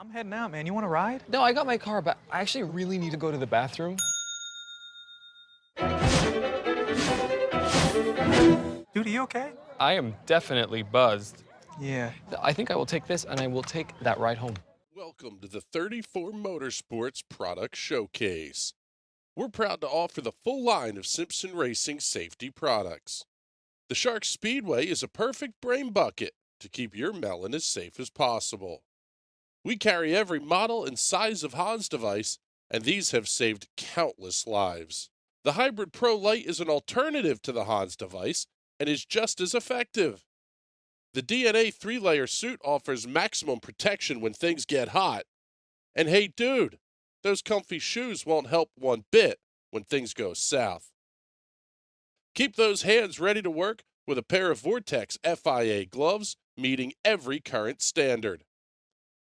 I'm heading out, man. You want to ride? No, I got my car, but I actually really need to go to the bathroom. Dude, are you okay? I am definitely buzzed. Yeah. I think I will take this, and I will take that ride home. Welcome to the 34 Motorsports Product Showcase. We're proud to offer the full line of Simpson Racing safety products. The Shark Speedway is a perfect brain bucket to keep your melon as safe as possible. We carry every model and size of Hans device, and these have saved countless lives. The Hybrid Pro Lite is an alternative to the Hans device and is just as effective. The DNA 3-layer suit offers maximum protection when things get hot. And hey dude, those comfy shoes won't help one bit when things go south. Keep those hands ready to work with a pair of Vortex FIA gloves meeting every current standard.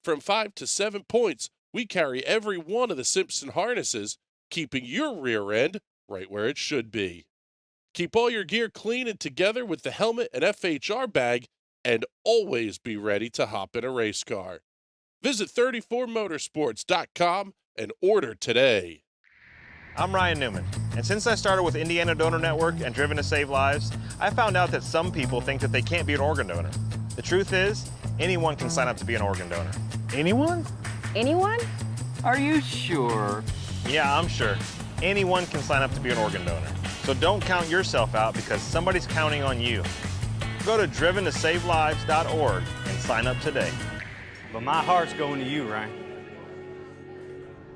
From 5 to 7 points, we carry every one of the Simpson harnesses, keeping your rear end right where it should be. Keep all your gear clean and together with the helmet and FHR bag, and always be ready to hop in a race car. Visit 34motorsports.com and order today. I'm Ryan Newman, and since I started with Indiana Donor Network and Driven to Save Lives, I found out that some people think that they can't be an organ donor. The truth is, anyone can sign up to be an organ donor. Anyone? Anyone? Are you sure? Yeah, I'm sure. Anyone can sign up to be an organ donor. So don't count yourself out because somebody's counting on you. Go to driventosavelives.org and sign up today. But my heart's going to you, Ryan.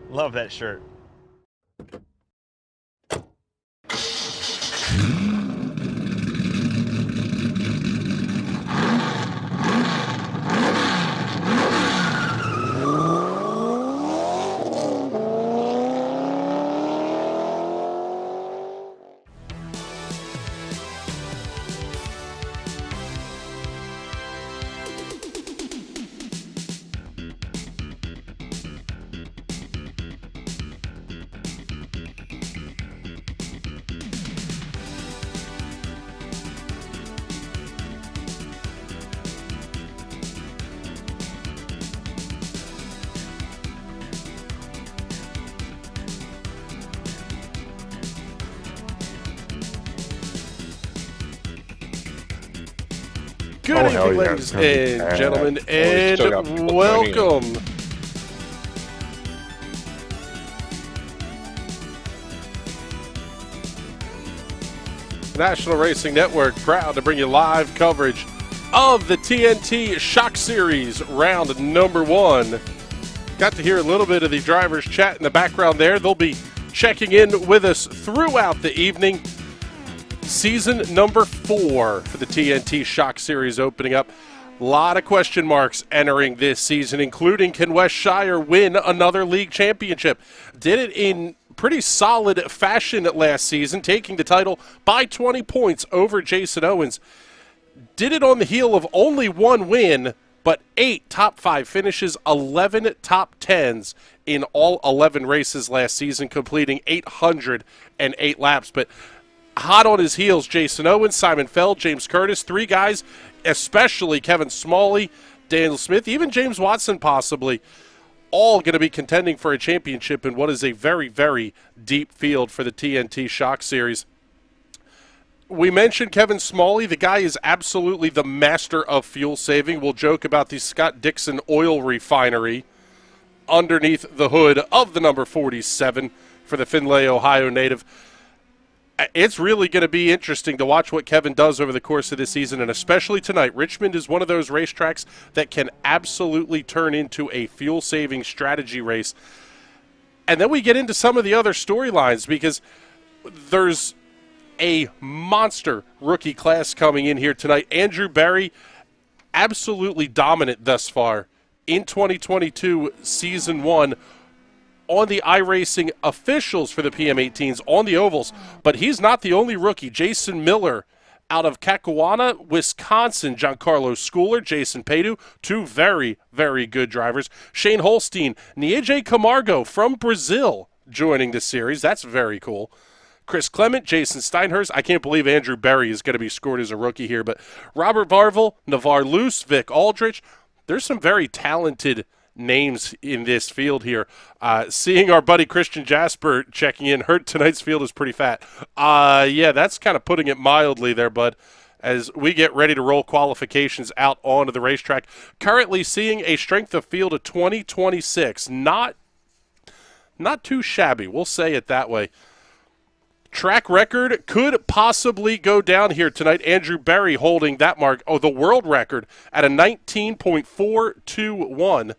Love that shirt. Good evening, ladies and gentlemen, and welcome. National Racing Network proud to bring you live coverage of the TNT Shock Series round number 1. Got to hear a little bit of the drivers chat in the background there. They'll be checking in with us throughout the evening. Season number 4 for the TNT Shock Series opening up. A lot of question marks entering this season, including can Wes Shire win another league championship? Did it in pretty solid fashion last season, taking the title by 20 points over Jason Owens. Did it on the heel of only 1 win, but 8 top 5 finishes, 11 top 10s in all 11 races last season, completing 808 laps. But hot on his heels, Jason Owens, Simon Feld, James Curtis, 3 guys, especially Kevin Smalley, Daniel Smith, even James Watson possibly, all going to be contending for a championship in what is a very, very deep field for the TNT Shock Series. We mentioned Kevin Smalley. The guy is absolutely the master of fuel saving. We'll joke about the Scott Dixon oil refinery underneath the hood of the number 47 for the Findlay, Ohio native. It's really going to be interesting to watch what Kevin does over the course of this season, and especially tonight. Richmond is one of those racetracks that can absolutely turn into a fuel-saving strategy race. And then we get into some of the other storylines because there's a monster rookie class coming in here tonight. Andrew Berry, absolutely dominant thus far in 2022 Season 1. On the iRacing officials for the PM18s on the ovals, but he's not the only rookie. Jason Miller out of Kakuana, Wisconsin, Giancarlo Schooler, Jason Padu, 2 very, very good drivers. Shane Holstein, Nieje Camargo from Brazil joining the series. That's very cool. Chris Clement, Jason Steinhurst. I can't believe Andrew Berry is going to be scored as a rookie here, but Robert Varvel, Navarre Luce, Vic Aldrich. There's some very talented names in this field here. Seeing our buddy Christian Jasper checking in, heard tonight's field is pretty fat. Yeah, that's kind of putting it mildly there, bud, as we get ready to roll qualifications out onto the racetrack. Currently seeing a strength of field of 20-26. Not too shabby, we'll say it that way. Track record could possibly go down here tonight. Andrew Berry holding that mark. Oh, the world record at a 19.421.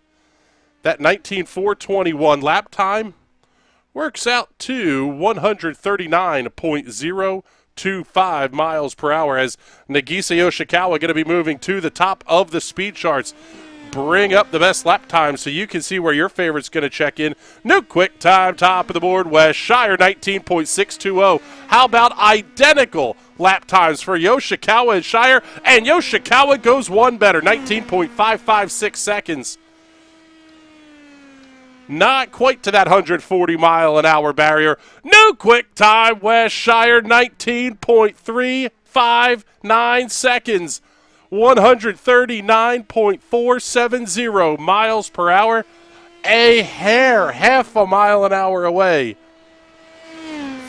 That 19.421 lap time works out to 139.025 miles per hour as Nagisa Yoshikawa going to be moving to the top of the speed charts. Bring up the best lap time so you can see where your favorite's going to check in. No quick time, top of the board, Wes Shire, 19.620. How about identical lap times for Yoshikawa and Shire? And Yoshikawa goes one better, 19.556 seconds. Not quite to that 140-mile-an-hour barrier. No quick time, Wes Shire, 19.359 seconds. 139.470 miles per hour, a hair, half a mile an hour away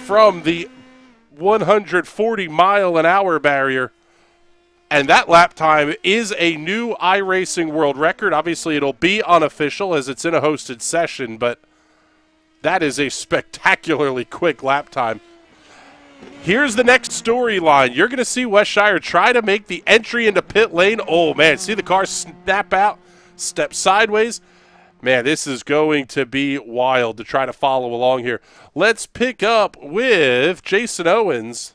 from the 140-mile-an-hour barrier. And that lap time is a new iRacing world record. Obviously, it'll be unofficial as it's in a hosted session, but that is a spectacularly quick lap time. Here's the next storyline. You're going to see Wes Shire try to make the entry into pit lane. Oh, man, see the car snap out, step sideways. Man, this is going to be wild to try to follow along here. Let's pick up with Jason Owens.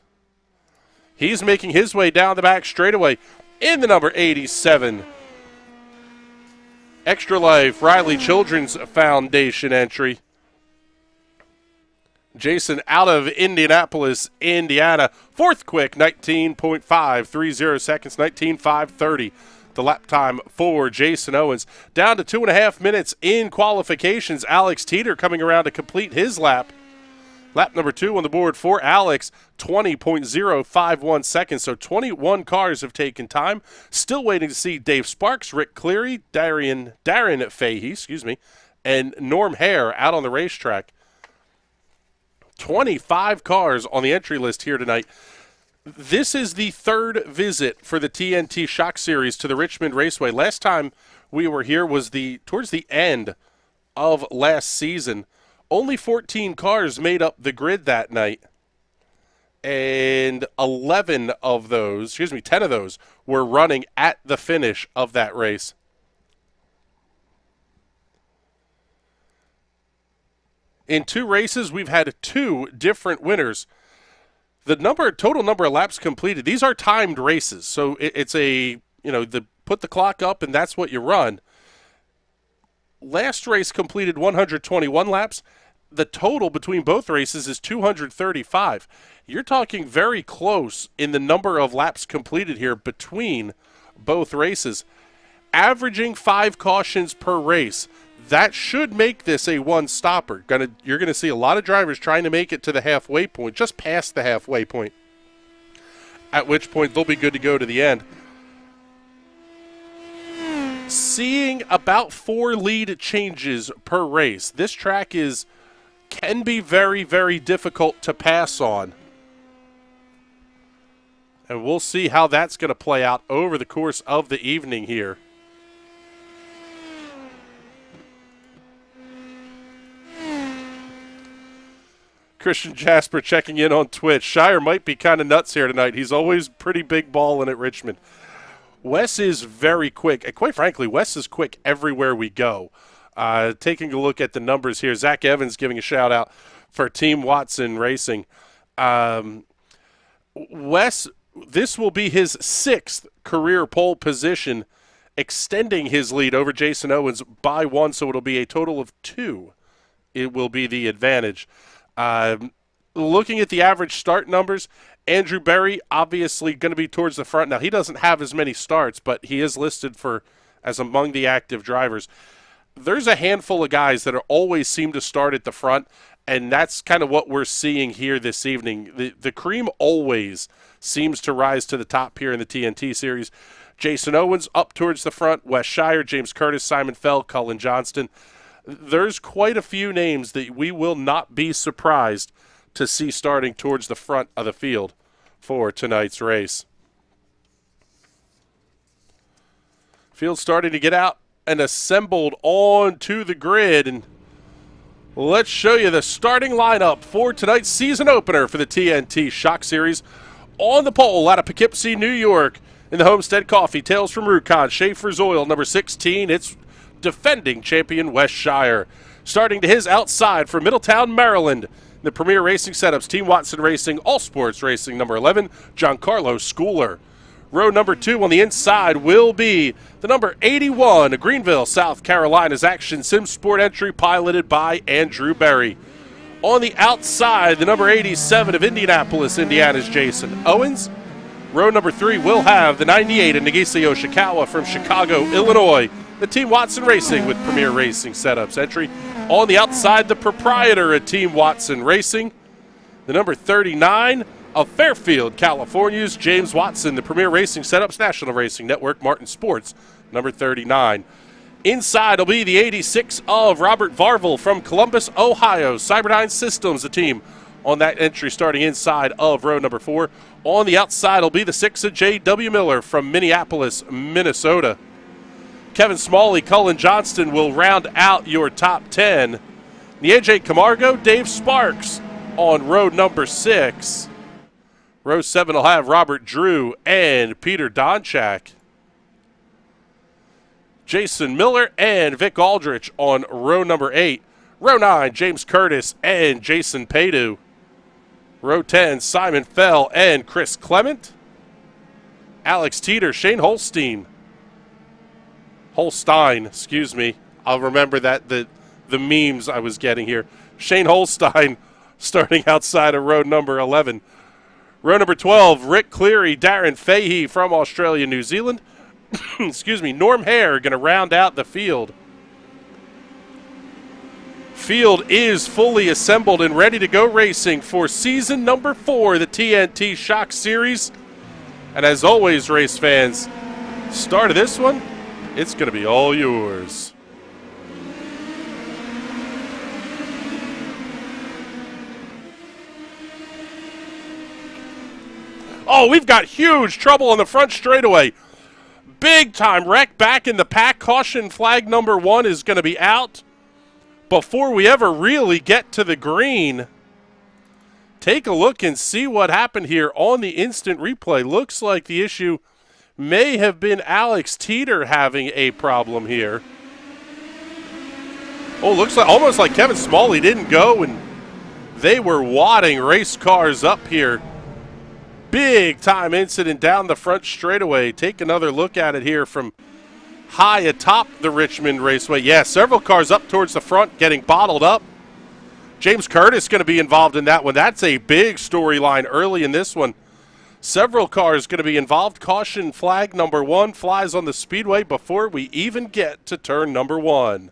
He's making his way down the back straightaway in the number 87. Extra Life Riley Children's Foundation entry. Jason out of Indianapolis, Indiana. Fourth quick, 19.530 seconds, 19.530. The lap time for Jason Owens. Down to 2.5 minutes in qualifications. Alex Teeter coming around to complete his lap. Lap number 2 on the board for Alex, 20.051 seconds. So 21 cars have taken time. Still waiting to see Dave Sparks, Rick Cleary, Darren Fahey, and Norm Hare out on the racetrack. 25 cars on the entry list here tonight. This is the third visit for the TNT Shock Series to the Richmond Raceway. Last time we were here was towards the end of last season. Only 14 cars made up the grid that night. And 10 of those were running at the finish of that race. In 2 races, we've had 2 different winners. The total number of laps completed, these are timed races. So it's put the clock up and that's what you run. Last race completed 121 laps. The total between both races is 235. You're talking very close in the number of laps completed here between both races. Averaging 5 cautions per race. That should make this a one-stopper. You're going to see a lot of drivers trying to make it to the halfway point, just past the halfway point, at which point they'll be good to go to the end. Seeing about 4 lead changes per race. This track can be very, very difficult to pass on. And we'll see how that's going to play out over the course of the evening here. Christian Jasper checking in on Twitch. Shire might be kind of nuts here tonight. He's always pretty big balling at Richmond. Wes is very quick. And quite frankly, Wes is quick everywhere we go. Taking a look at the numbers here, Zach Evans giving a shout-out for Team Watson Racing. Wes, this will be his 6th career pole position, extending his lead over Jason Owens by 1, so it'll be a total of 2. It will be the advantage. Looking at the average start numbers, Andrew Berry obviously going to be towards the front. Now, he doesn't have as many starts, but he is listed as among the active drivers. There's a handful of guys that always seem to start at the front, and that's kind of what we're seeing here this evening. The cream always seems to rise to the top here in the TNT Series. Jason Owens up towards the front, Wes Shire, James Curtis, Simon Fell, Cullen Johnston. There's quite a few names that we will not be surprised to see starting towards the front of the field for tonight's race. Field starting to get out and assembled onto the grid, and let's show you the starting lineup for tonight's season opener for the TNT Shock Series. On the pole out of Poughkeepsie, New York, in the Homestead Coffee, Tales from Rubicon, Schaefer's Oil, number 16, it's defending champion Wes Shire. Starting to his outside from Middletown, Maryland, the Premier Racing Setups, Team Watson Racing, All Sports Racing, number 11, Giancarlo Schooler. Row number 2 on the inside will be the number 81, Greenville, South Carolina's Action Sim Sport entry, piloted by Andrew Berry. On the outside, the number 87 of Indianapolis, Indiana's Jason Owens. Row number 3 will have the 98 of Nagisa Yoshikawa from Chicago, Illinois, the Team Watson Racing with Premier Racing Setups entry. On the outside, the proprietor of Team Watson Racing, the number 39 of Fairfield, California's James Watson, the Premier Racing Setups National Racing Network, Martin Sports, number 39. Inside will be the 86 of Robert Varvel from Columbus, Ohio, Cyberdyne Systems, the team on that entry starting inside of row number 4. On the outside will be the 6 of J.W. Miller from Minneapolis, Minnesota. Kevin Smalley, Cullen Johnston will round out your top 10. Niege Camargo, Dave Sparks on row number 6. Row 7 will have Robert Drew and Peter Donchak. Jason Miller and Vic Aldrich on row number 8. Row 9, James Curtis and Jason Padu. Row 10, Simon Fell and Chris Clement. Alex Teeter, Shane Holstein, excuse me. I'll remember that, the memes I was getting here. Shane Holstein starting outside of row number 11. Row number 12, Rick Cleary, Darren Fahey from Australia, New Zealand. Excuse me, Norm Hare going to round out the field. Field is fully assembled and ready to go racing for season number 4, the TNT Shock Series. And as always, race fans, start of this one, it's going to be all yours. Oh, we've got huge trouble on the front straightaway. Big time wreck back in the pack. Caution flag number 1 is going to be out before we ever really get to the green. Take a look and see what happened here on the instant replay. Looks like the issue may have been Alex Teeter having a problem here. Oh, looks like almost like Kevin Smalley didn't go, and they were wadding race cars up here. Big time incident down the front straightaway. Take another look at it here from high atop the Richmond Raceway. Yeah, several cars up towards the front getting bottled up. James Curtis going to be involved in that one. That's a big storyline early in this one. Several cars going to be involved. Caution flag number 1 flies on the speedway before we even get to turn number 1.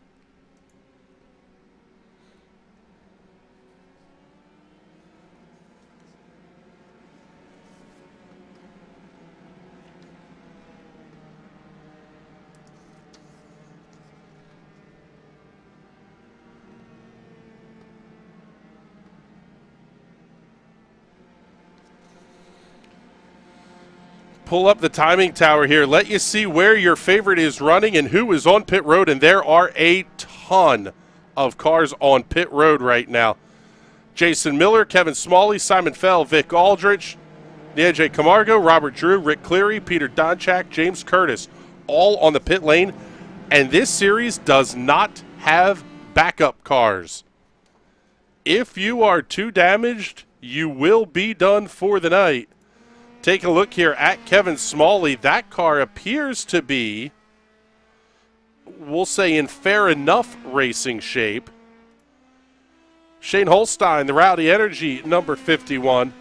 Pull up the timing tower here. Let you see where your favorite is running and who is on pit road. And there are a ton of cars on pit road right now. Jason Miller, Kevin Smalley, Simon Fell, Vic Aldrich, Niege Camargo, Robert Drew, Rick Cleary, Peter Donchak, James Curtis, all on the pit lane. And this series does not have backup cars. If you are too damaged, you will be done for the night. Take a look here at Kevin Smalley. That car appears to be, we'll say, in fair enough racing shape. Shane Holstein, the Rowdy Energy, number 51.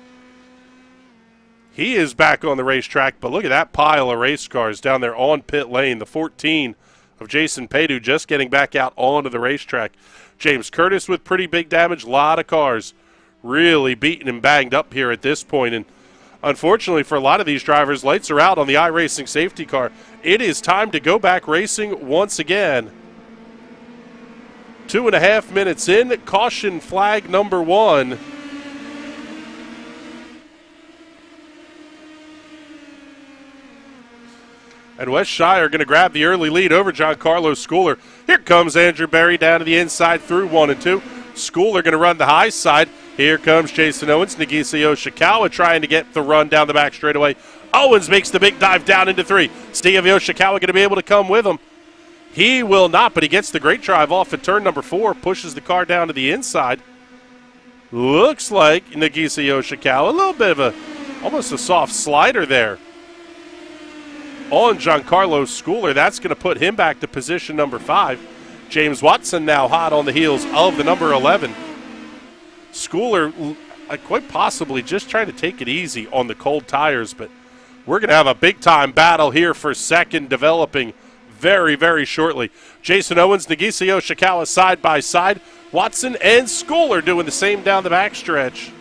He is back on the racetrack, but look at that pile of race cars down there on pit lane. The 14 of Jason Padu just getting back out onto the racetrack. James Curtis with pretty big damage. A lot of cars really beaten and banged up here at this point. And Unfortunately for a lot of these drivers, lights are out on the iRacing safety car. It is time to go back racing once again. 2.5 minutes in, caution flag number 1. And West Shire going to grab the early lead over Giancarlo Schooler. Here comes Andrew Berry down to the inside through 1 and 2. Schooler going to run the high side. Here comes Jason Owens. Nagisa Yoshikawa trying to get the run down the back straightaway. Owens makes the big dive down into 3. Steve Yoshikawa going to be able to come with him. He will not, but he gets the great drive off at turn number 4, pushes the car down to the inside. Looks like Nagisa Yoshikawa, a little bit of almost a soft slider there on Giancarlo Schooler. That's going to put him back to position number 5. James Watson now hot on the heels of the number 11. Schooler quite possibly just trying to take it easy on the cold tires, but we're going to have a big-time battle here for second developing very, very shortly. Jason Owens, Nagisa Yoshikawa side by side. Watson and Schooler doing the same down the backstretch.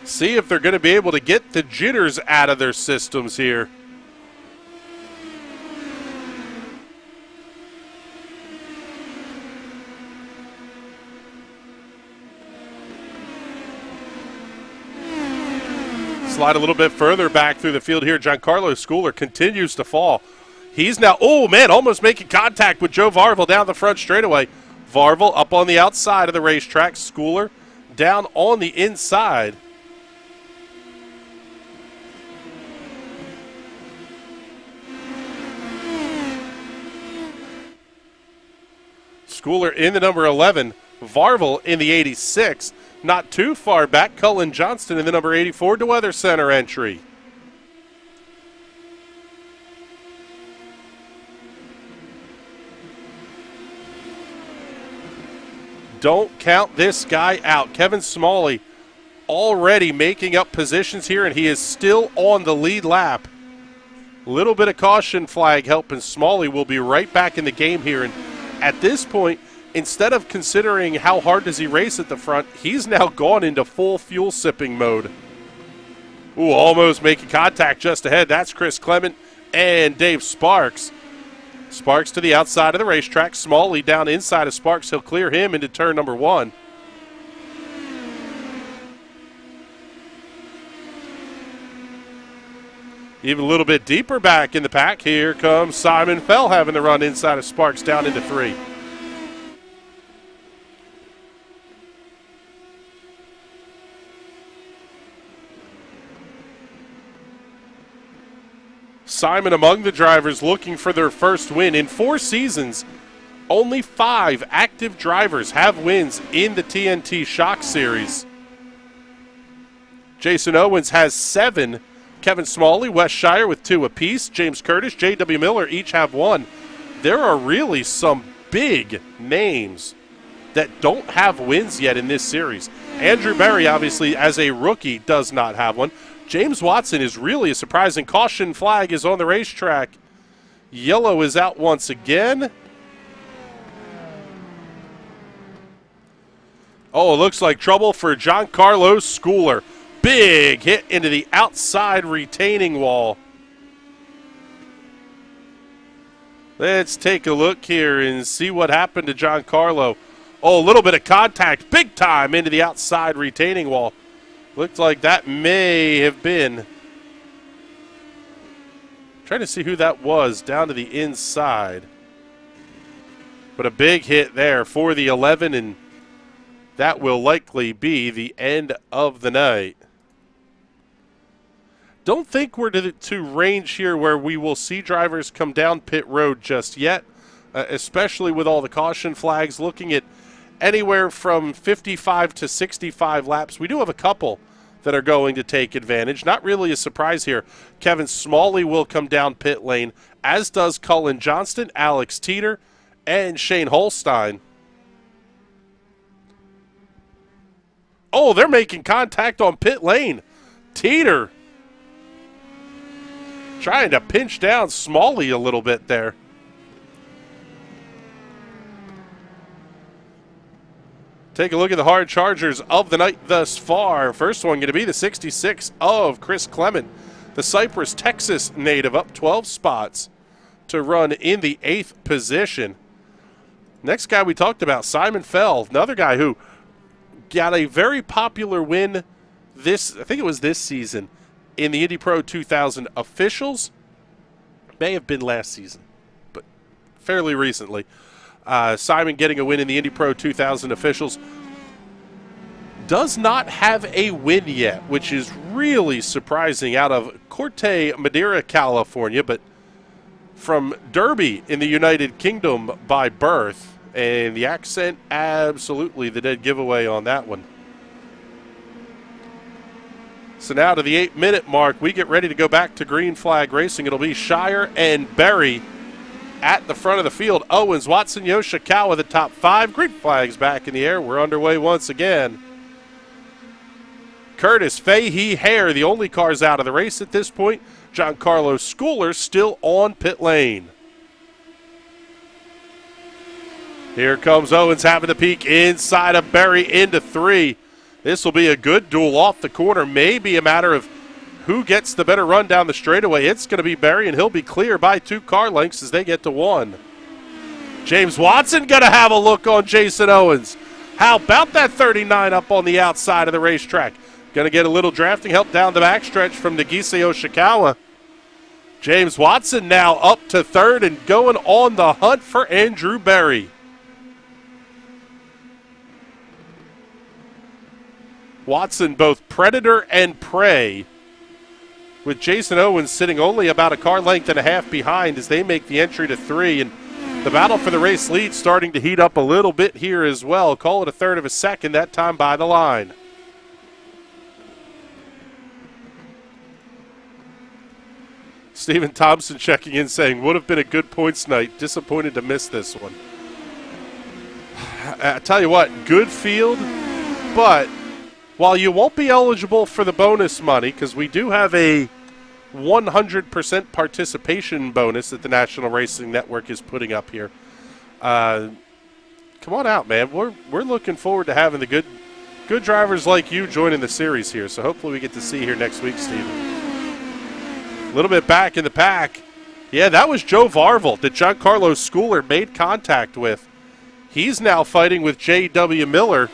See if they're going to be able to get the jitters out of their systems here. Slide a little bit further back through the field here. Giancarlo Schooler continues to fall. He's now, oh man, almost making contact with Joe Varvel down the front straightaway. Varvel up on the outside of the racetrack. Schooler down on the inside. Schooler in the number 11. Varvel in the 86. Not too far back, Cullen Johnston in the number 84 to Weather Center entry. Don't count this guy out. Kevin Smalley already making up positions here, and he is still on the lead lap. Little bit of caution flag helping. Smalley will be right back in the game here, and at this point, instead of considering how hard does he race at the front, he's now gone into full fuel sipping mode. Ooh, almost making contact just ahead. That's Chris Clement and Dave Sparks. Sparks to the outside of the racetrack. Smalley down inside of Sparks. He'll clear him into turn number 1. Even a little bit deeper back in the pack. Here comes Simon Fell having to run inside of Sparks down into 3. Simon among the drivers looking for their first win. In 4 seasons, only 5 active drivers have wins in the TNT Shock Series. Jason Owens has 7. Kevin Smalley, West Shire with 2 apiece. James Curtis, J.W. Miller each have 1. There are really some big names that don't have wins yet in this series. Andrew Berry, obviously, as a rookie, does not have one. James Watson is really a surprising. Caution flag is on the racetrack. Yellow is out once again. Oh, it looks like trouble for Giancarlo Schooler. Big hit into the outside retaining wall. Let's take a look here and see what happened to Giancarlo. Oh, a little bit of contact, big time into the outside retaining wall. Looked like that may have been. Trying to see who that was down to the inside. But a big hit there for the 11, and that will likely be the end of the night. Don't think we're to range here where we will see drivers come down pit road just yet, especially with all the caution flags. Looking at anywhere from 55 to 65 laps. We do have a couple that are going to take advantage. Not really a surprise here. Kevin Smalley will come down pit lane, as does Cullen Johnston, Alex Teeter, and Shane Holstein. Oh, they're making contact on pit lane. Teeter trying to pinch down Smalley a little bit there. Take a look at the hard chargers of the night thus far. First one going to be the 66 of Chris Clement, the Cypress, Texas native, up 12 spots to run in the 8th position. Next guy we talked about, Simon Fell, another guy who got a very popular win I think it was this season, in the Indy Pro 2000 officials. May have been last season, but fairly recently. Simon getting a win in the Indy Pro 2000 officials. Does not have a win yet, which is really surprising, out of Corte Madera, California, but from Derby in the United Kingdom by birth. And the accent, absolutely the dead giveaway on that one. So now to the 8-minute mark, we get ready to go back to green flag racing. It'll be Shire and Berry at the front of the field. Owens, Watson, Yoshikawa, the top 5. Green flags back in the air. We're underway once again. Curtis, Fahey, Hare, the only cars out of the race at this point. Giancarlo Schooler still on pit lane. Here comes Owens having the peak inside of Berry into 3. This will be a good duel off the corner. Maybe a matter of who gets the better run down the straightaway. It's going to be Berry, and he'll be clear by 2 car lengths as they get to 1. James Watson going to have a look on Jason Owens. How about that 39 up on the outside of the racetrack? Going to get a little drafting help down the backstretch from Nagisa Yoshikawa. James Watson now up to 3rd and going on the hunt for Andrew Berry. Watson both predator and prey, with Jason Owens sitting only about a car length and a half behind as they make the entry to 3. And the battle for the race lead starting to heat up a little bit here as well. Call it a third of a second, that time by the line. Stephen Thompson checking in saying, would have been a good points night. Disappointed to miss this one. I tell you what, good field, but while you won't be eligible for the bonus money, because we do have a 100% participation bonus that the National Racing Network is putting up here. Come on out, man. We're looking forward to having the good drivers like you joining the series here. So hopefully we get to see you here next week, Steven. A little bit back in the pack. Yeah, that was Joe Varvel that Giancarlo Schooler made contact with. He's now fighting with J.W. Miller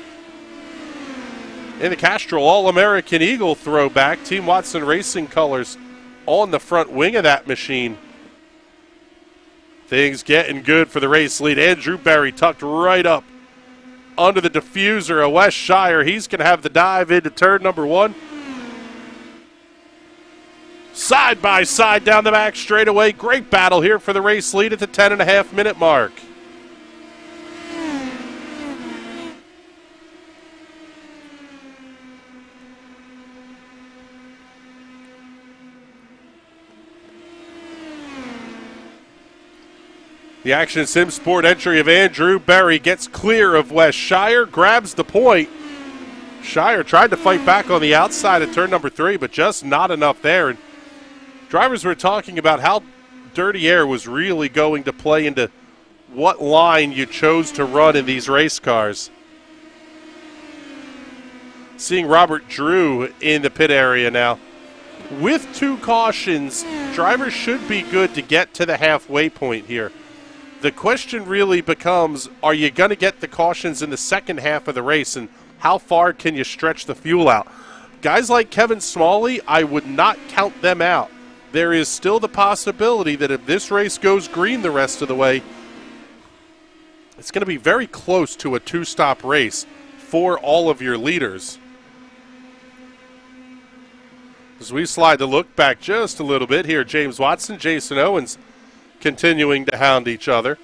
in the Castrol All-American Eagle throwback. Team Watson Racing colors on the front wing of that machine. Things getting good for the race lead. Andrew Berry tucked right up under the diffuser of Wes Shire. He's going to have the dive into turn number 1. Side by side down the back straightaway. Great battle here for the race lead at the 10.5-minute mark. The Action Sim Sport entry of Andrew Berry gets clear of Wes Shire, grabs the point. Shire tried to fight back on the outside of turn number 3, but just not enough there. And drivers were talking about how dirty air was really going to play into what line you chose to run in these race cars. Seeing Robert Drew in the pit area now. With 2 cautions, drivers should be good to get to the halfway point here. The question really becomes, are you going to get the cautions in the second half of the race, and how far can you stretch the fuel out? Guys like Kevin Smalley, I would not count them out. There is still the possibility that if this race goes green the rest of the way, it's going to be very close to a 2-stop race for all of your leaders. As we slide the look back just a little bit here, James Watson, Jason Owens continuing to hound each other.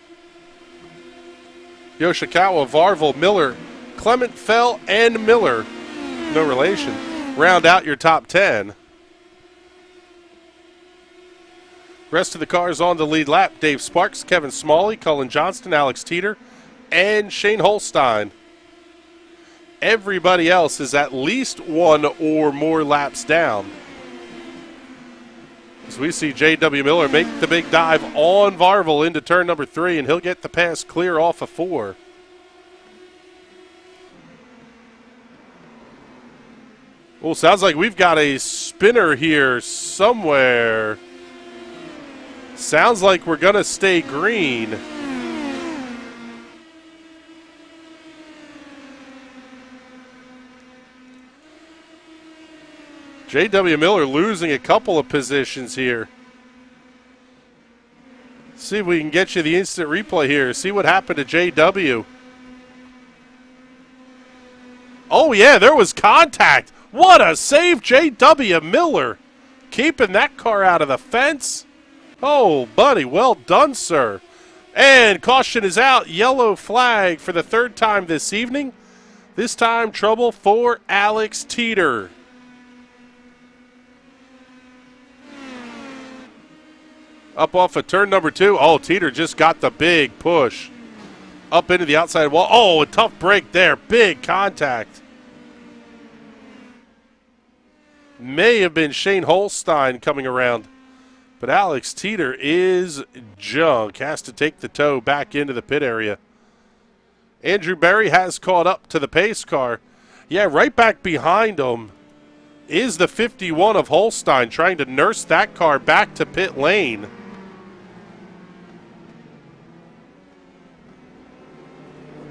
Yoshikawa, Varvel, Miller, Clement, Fell, and Miller, no relation, round out your top 10. Rest of the cars on the lead lap: Dave Sparks, Kevin Smalley, Cullen Johnston, Alex Teeter, and Shane Holstein. Everybody else is at least 1 or more laps down. As we see J.W. Miller make the big dive on Varvel into turn number 3, and he'll get the pass clear off of 4. Well, sounds like we've got a spinner here somewhere. Sounds like we're going to stay green. J.W. Miller losing a couple of positions here. See if we can get you the instant replay here. See what happened to J.W. Oh, yeah, there was contact. What a save, J.W. Miller. Keeping that car out of the fence. Oh, buddy, well done, sir. And caution is out. Yellow flag for the third time this evening. This time, trouble for Alex Teeter. Up off of turn number 2. Oh, Teeter just got the big push. Up into the outside wall. Oh, a tough break there. Big contact. May have been Shane Holstein coming around. But Alex Teeter is junk. Has to take the tow back into the pit area. Andrew Berry has caught up to the pace car. Yeah, right back behind him is the 51 of Holstein, trying to nurse that car back to pit lane.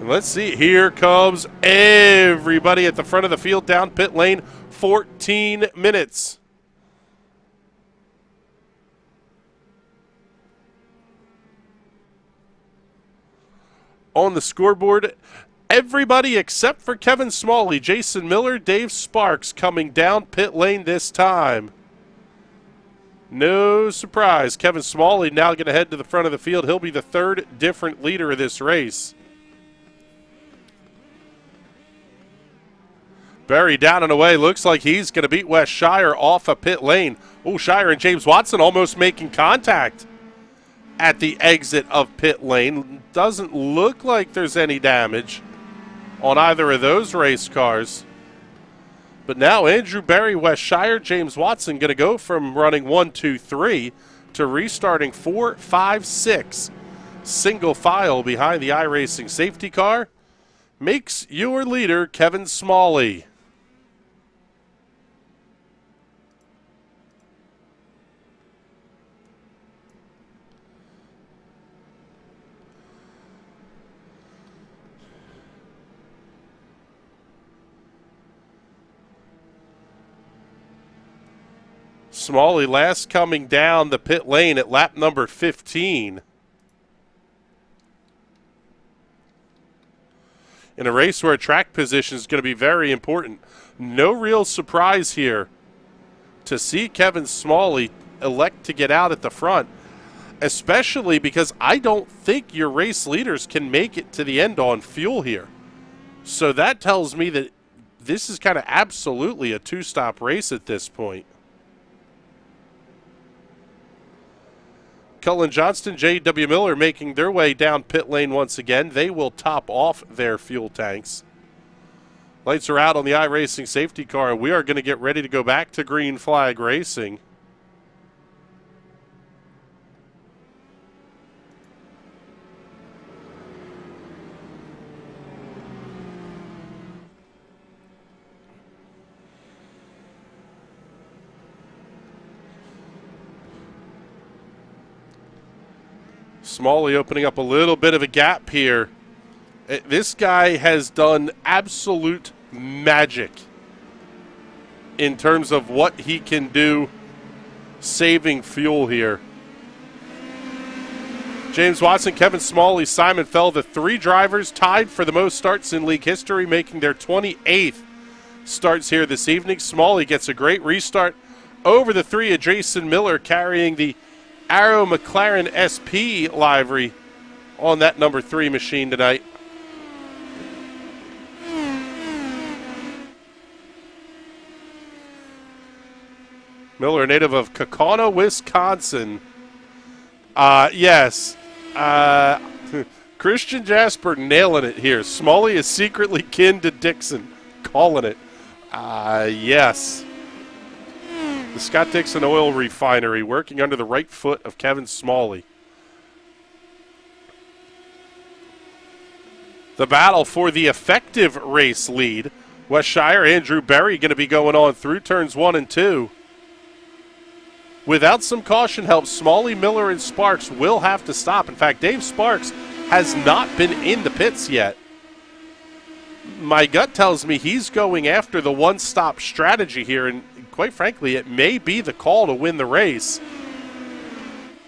And let's see, here comes everybody at the front of the field down pit lane. 14 minutes. On the scoreboard, everybody except for Kevin Smalley, Jason Miller, Dave Sparks coming down pit lane this time. No surprise, Kevin Smalley now going to head to the front of the field. He'll be the third different leader of this race. Berry down and away. Looks like he's going to beat Wes Shire off a pit lane. Oh, Shire and James Watson almost making contact at the exit of pit lane. Doesn't look like there's any damage on either of those race cars. But now Andrew Berry, Wes Shire, James Watson going to go from running 1, 2, 3 to restarting 4, 5, 6. Single file behind the iRacing safety car. Makes your leader Kevin Smalley. Smalley last coming down the pit lane at lap number 15. In a race where track position is going to be very important. No real surprise here to see Kevin Smalley elect to get out at the front, especially because I don't think your race leaders can make it to the end on fuel here. So that tells me that this is kind of absolutely a two-stop race at this point. Cullen Johnston, J.W. Miller making their way down pit lane once again. They will top off their fuel tanks. Lights are out on the iRacing safety car, and we are going to get ready to go back to green flag racing. Smalley opening up a little bit of a gap here. This guy has done absolute magic in terms of what he can do saving fuel here. James Watson, Kevin Smalley, Simon Fell, the three drivers tied for the most starts in league history, making their 28th starts here this evening. Smalley gets a great restart over the three of Jason Miller, carrying the Arrow McLaren SP livery on that number 3 machine tonight. Miller, native of Kaukauna, Wisconsin. Yes. Christian Jasper nailing it here. Smalley is secretly kin to Dixon. Calling it. Yes. The Scott Dixon Oil Refinery working under the right foot of Kevin Smalley. The battle for the effective race lead Westshire, Andrew Berry going to be going on through turns 1 and 2. Without some caution help, Smalley, Miller, and Sparks will have to stop. In fact, Dave Sparks has not been in the pits yet. My gut tells me he's going after the one-stop strategy here, and quite frankly, it may be the call to win the race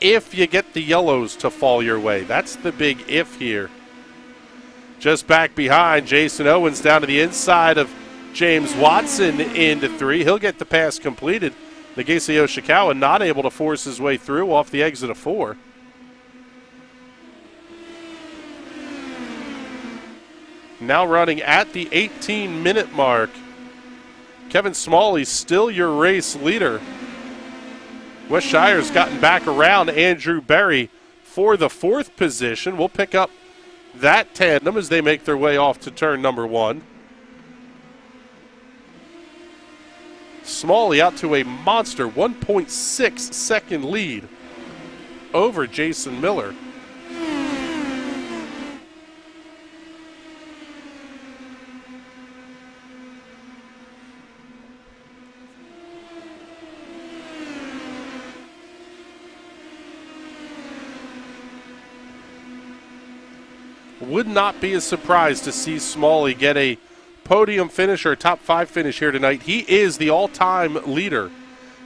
if you get the yellows to fall your way. That's the big if here. Just back behind, Jason Owens down to the inside of James Watson into 3. He'll get the pass completed. Nagisa Yoshikawa not able to force his way through off the exit of 4. Now running at the 18-minute mark. Kevin Smalley still your race leader. Westshire's gotten back around Andrew Berry for the 4th position. We'll pick up that tandem as they make their way off to turn number 1. Smalley out to a monster 1.6 second lead over Jason Miller. Would not be a surprise to see Smalley get a podium finish or a top 5 finish here tonight. He is the all-time leader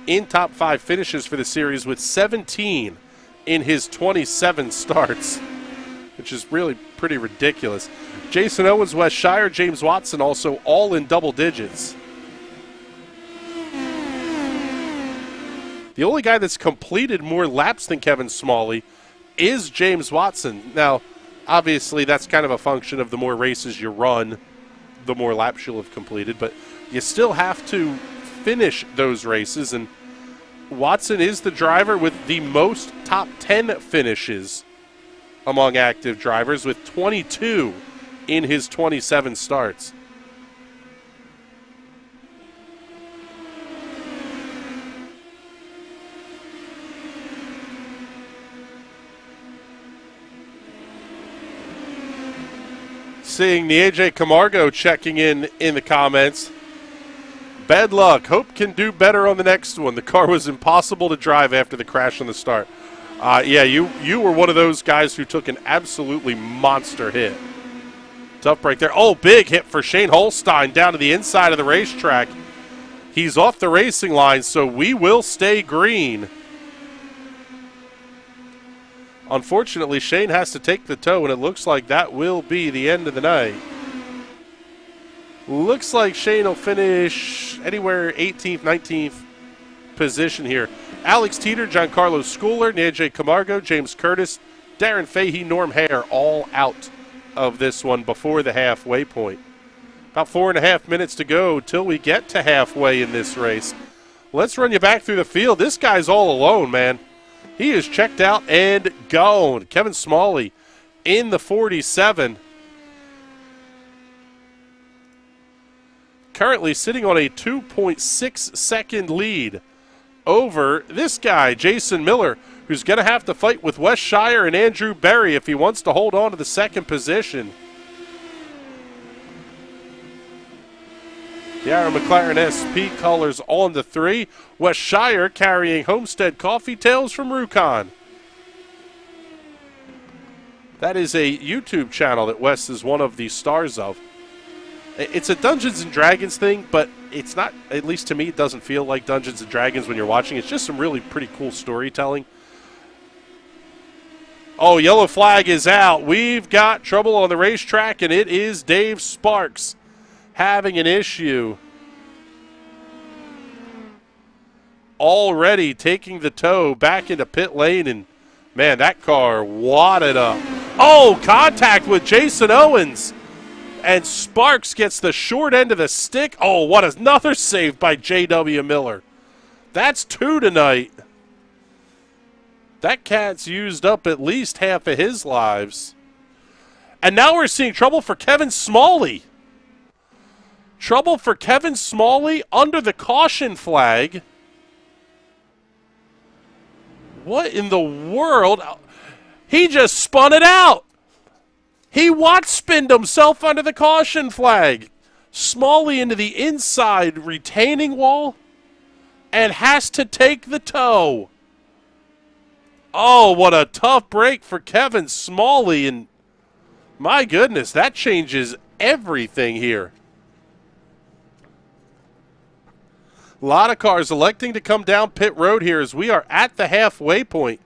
in top 5 finishes for the series with 17 in his 27 starts, which is really pretty ridiculous. Jason Owens, Westshire, James Watson also all in double digits. The only guy that's completed more laps than Kevin Smalley is James Watson. Now, obviously, that's kind of a function of the more races you run, the more laps you'll have completed, but you still have to finish those races, and Watson is the driver with the most top 10 finishes among active drivers, with 22 in his 27 starts. Seeing the AJ Camargo checking in the comments. Bad luck. Hope can do better on the next one. The car was impossible to drive after the crash on the start. Yeah, you were one of those guys who took an absolutely monster hit. Tough break there. Oh, big hit for Shane Holstein down to the inside of the racetrack. He's off the racing line, so we will stay green. Unfortunately, Shane has to take the tow, and it looks like that will be the end of the night. Looks like Shane will finish anywhere 18th, 19th position here. Alex Teeter, Giancarlo Schooler, Najee Camargo, James Curtis, Darren Fahey, Norm Hare, all out of this one before the halfway point. About 4.5 minutes to go till we get to halfway in this race. Let's run you back through the field. This guy's all alone, man. He is checked out and gone. Kevin Smalley in the 47. Currently sitting on a 2.6 second lead over this guy, Jason Miller, who's going to have to fight with Westshire and Andrew Berry if he wants to hold on to the 2nd position. The Arrow McLaren SP colors on the 3. Westshire carrying Homestead Coffee Tales from Rukon. That is a YouTube channel that Wes is one of the stars of. It's a Dungeons & Dragons thing, but it's not, at least to me, it doesn't feel like Dungeons & Dragons when you're watching. It's just some really pretty cool storytelling. Oh, yellow flag is out. We've got trouble on the racetrack, and it is Dave Sparks having an issue. Already taking the tow back into pit lane, and man, that car wadded up. Oh, contact with Jason Owens, and Sparks gets the short end of the stick. Oh, what another save by J.W. Miller. That's 2 tonight. That cat's used up at least half of his lives. And now we're seeing trouble for Kevin Smalley. Trouble for Kevin Smalley under the caution flag. What in the world? He just spun it out. He watch spinned himself under the caution flag. Smalley into the inside retaining wall and has to take the toe. Oh, what a tough break for Kevin Smalley. And my goodness, that changes everything here. A lot of cars electing to come down pit road here as we are at the halfway point.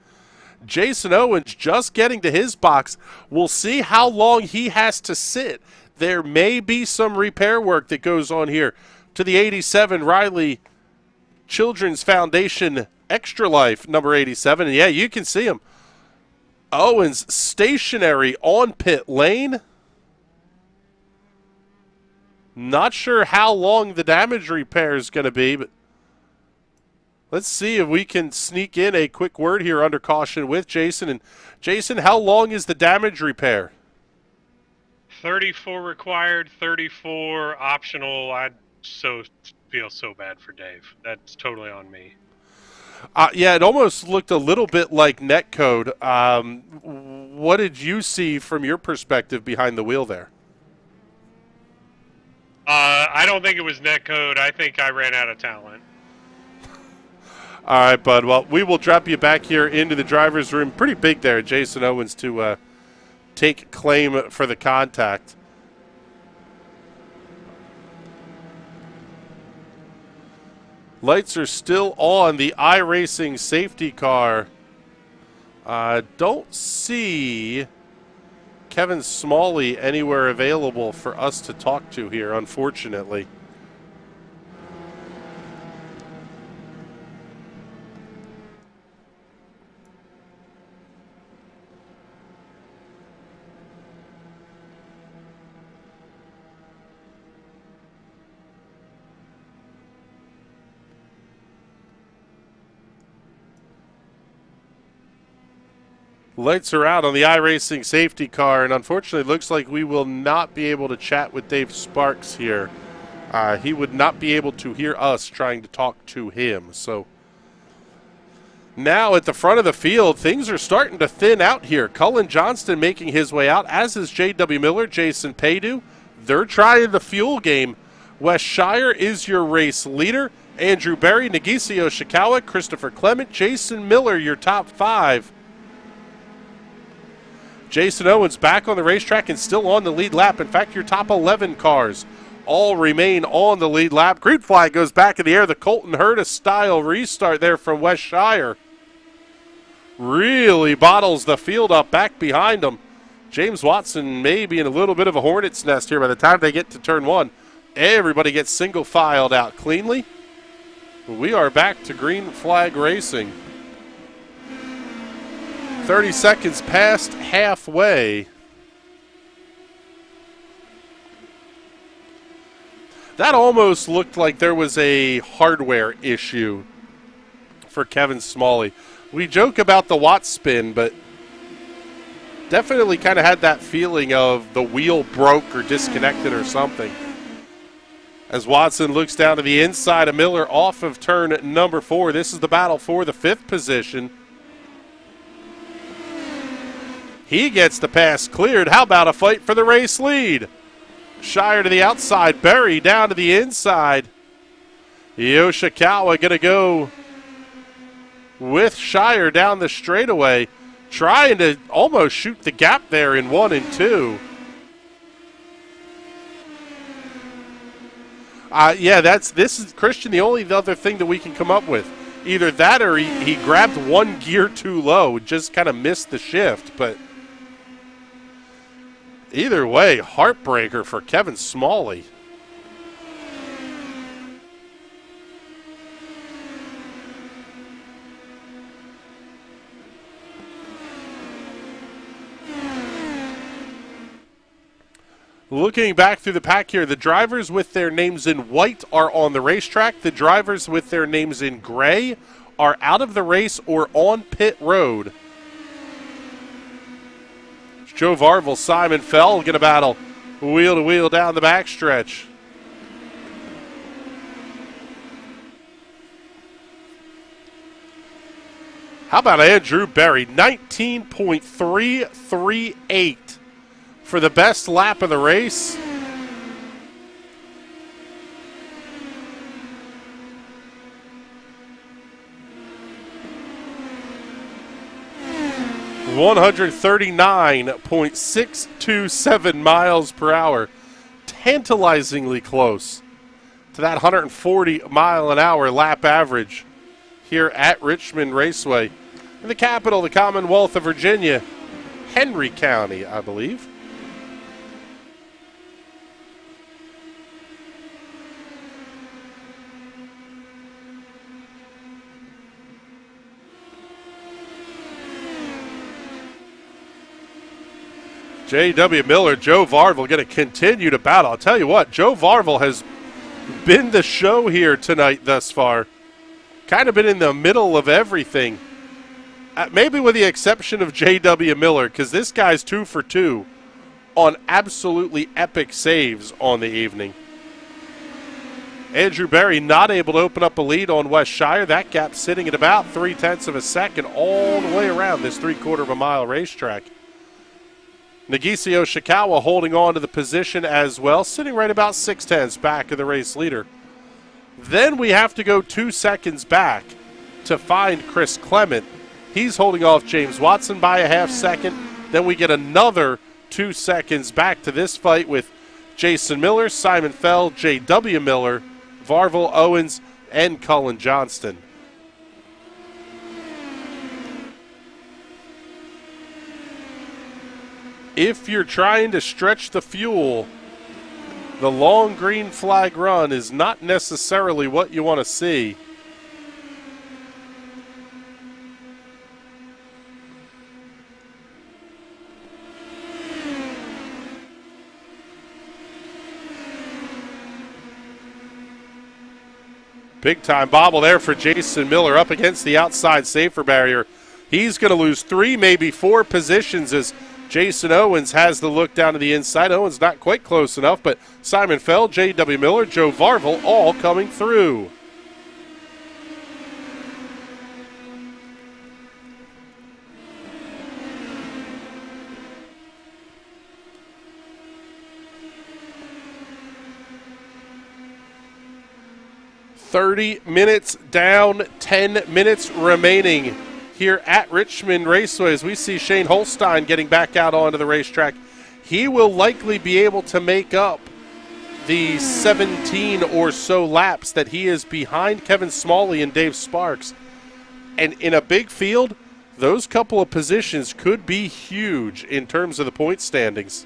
Jason Owens just getting to his box. We'll see how long he has to sit. There may be some repair work that goes on here to the 87 Riley Children's Foundation Extra Life number 87. And yeah, you can see him. Owens stationary on pit lane. Not sure how long the damage repair is going to be, but let's see if we can sneak in a quick word here under caution with Jason. And Jason, how long is the damage repair? 34 required, 34 optional. I feel so bad for Dave. That's totally on me. Yeah, it almost looked a little bit like netcode. What did you see from your perspective behind the wheel there? I don't think it was netcode. I think I ran out of talent. All right, bud. Well, we will drop you back here into the driver's room. Pretty big there, Jason Owens, to take claim for the contact. Lights are still on the iRacing safety car. Don't see Kevin Smalley anywhere available for us to talk to here, unfortunately. Lights are out on the iRacing safety car, and unfortunately it looks like we will not be able to chat with Dave Sparks here. He would not be able to hear us trying to talk to him. So now at the front of the field, things are starting to thin out here. Cullen Johnston making his way out, as is J.W. Miller, Jason Paydu. They're trying the fuel game. Wes Shire is your race leader. Andrew Berry, Nagisa Yoshikawa, Christopher Clement, Jason Miller, your top five. Jason Owens back on the racetrack and still on the lead lap. In fact, your top 11 cars all remain on the lead lap. Green flag goes back in the air. The Colton Herta style restart there from West Shire. Really bottles the field up back behind him. James Watson may be in a little bit of a hornet's nest here by the time they get to turn one. Everybody gets single filed out cleanly. We are back to green flag racing. 30 seconds past halfway. That almost looked like there was a hardware issue for Kevin Smalley. We joke about the Watt spin, but definitely kind of had that feeling of the wheel broke or disconnected or something. As Watson looks down to the inside of Miller off of turn number 4. This is the battle for the 5th position. He gets the pass cleared. How about a fight for the race lead? Shire to the outside. Berry down to the inside. Yoshikawa going to go with Shire down the straightaway, trying to almost shoot the gap there in 1 and 2. Yeah, this is, Christian, the only other thing that we can come up with. Either that or he grabbed one gear too low, just kind of missed the shift, but either way, heartbreaker for Kevin Smalley. Looking back through the pack here, the drivers with their names in white are on the racetrack. The drivers with their names in gray are out of the race or on pit road. Joe Varvel, Simon Fell going to battle wheel to wheel down the backstretch. How about Andrew Berry? 19.338 for the best lap of the race. 139.627 miles per hour. Tantalizingly close to that 140-mile-an-hour lap average here at Richmond Raceway. In the capital of the Commonwealth of Virginia, Henry County, I believe. J.W. Miller, Joe Varvel going to continue to battle. I'll tell you what, Joe Varvel has been the show here tonight thus far. Kind of been in the middle of everything. Maybe with the exception of J.W. Miller, because this guy's 2 for 2 on absolutely epic saves on the evening. Andrew Berry not able to open up a lead on West Shire. That gap sitting at about 0.3 of a second all the way around this 3/4 of a mile racetrack. Nagisa Yoshikawa holding on to the position as well, sitting right about 0.6 back of the race leader. Then we have to go 2 seconds back to find Chris Clement. He's holding off James Watson by a 0.5 second. Then we get another 2 seconds back to this fight with Jason Miller, Simon Fell, J.W. Miller, Varvel, Owens, and Cullen Johnston. If you're trying to stretch the fuel, the long green flag run is not necessarily what you want to see. Big time bobble there for Jason Miller up against the outside safer barrier. He's going to lose 3, maybe 4 positions as Jason Owens has the look down to the inside. Owens not quite close enough, but Simon Fell, J.W. Miller, Joe Varvel all coming through. "30 minutes down, 10 minutes remaining here at Richmond Raceway as we see Shane Holstein getting back out onto the racetrack. He will likely be able to make up the 17 or so laps that he is behind Kevin Smalley and Dave Sparks. And in a big field, those couple of positions could be huge in terms of the point standings.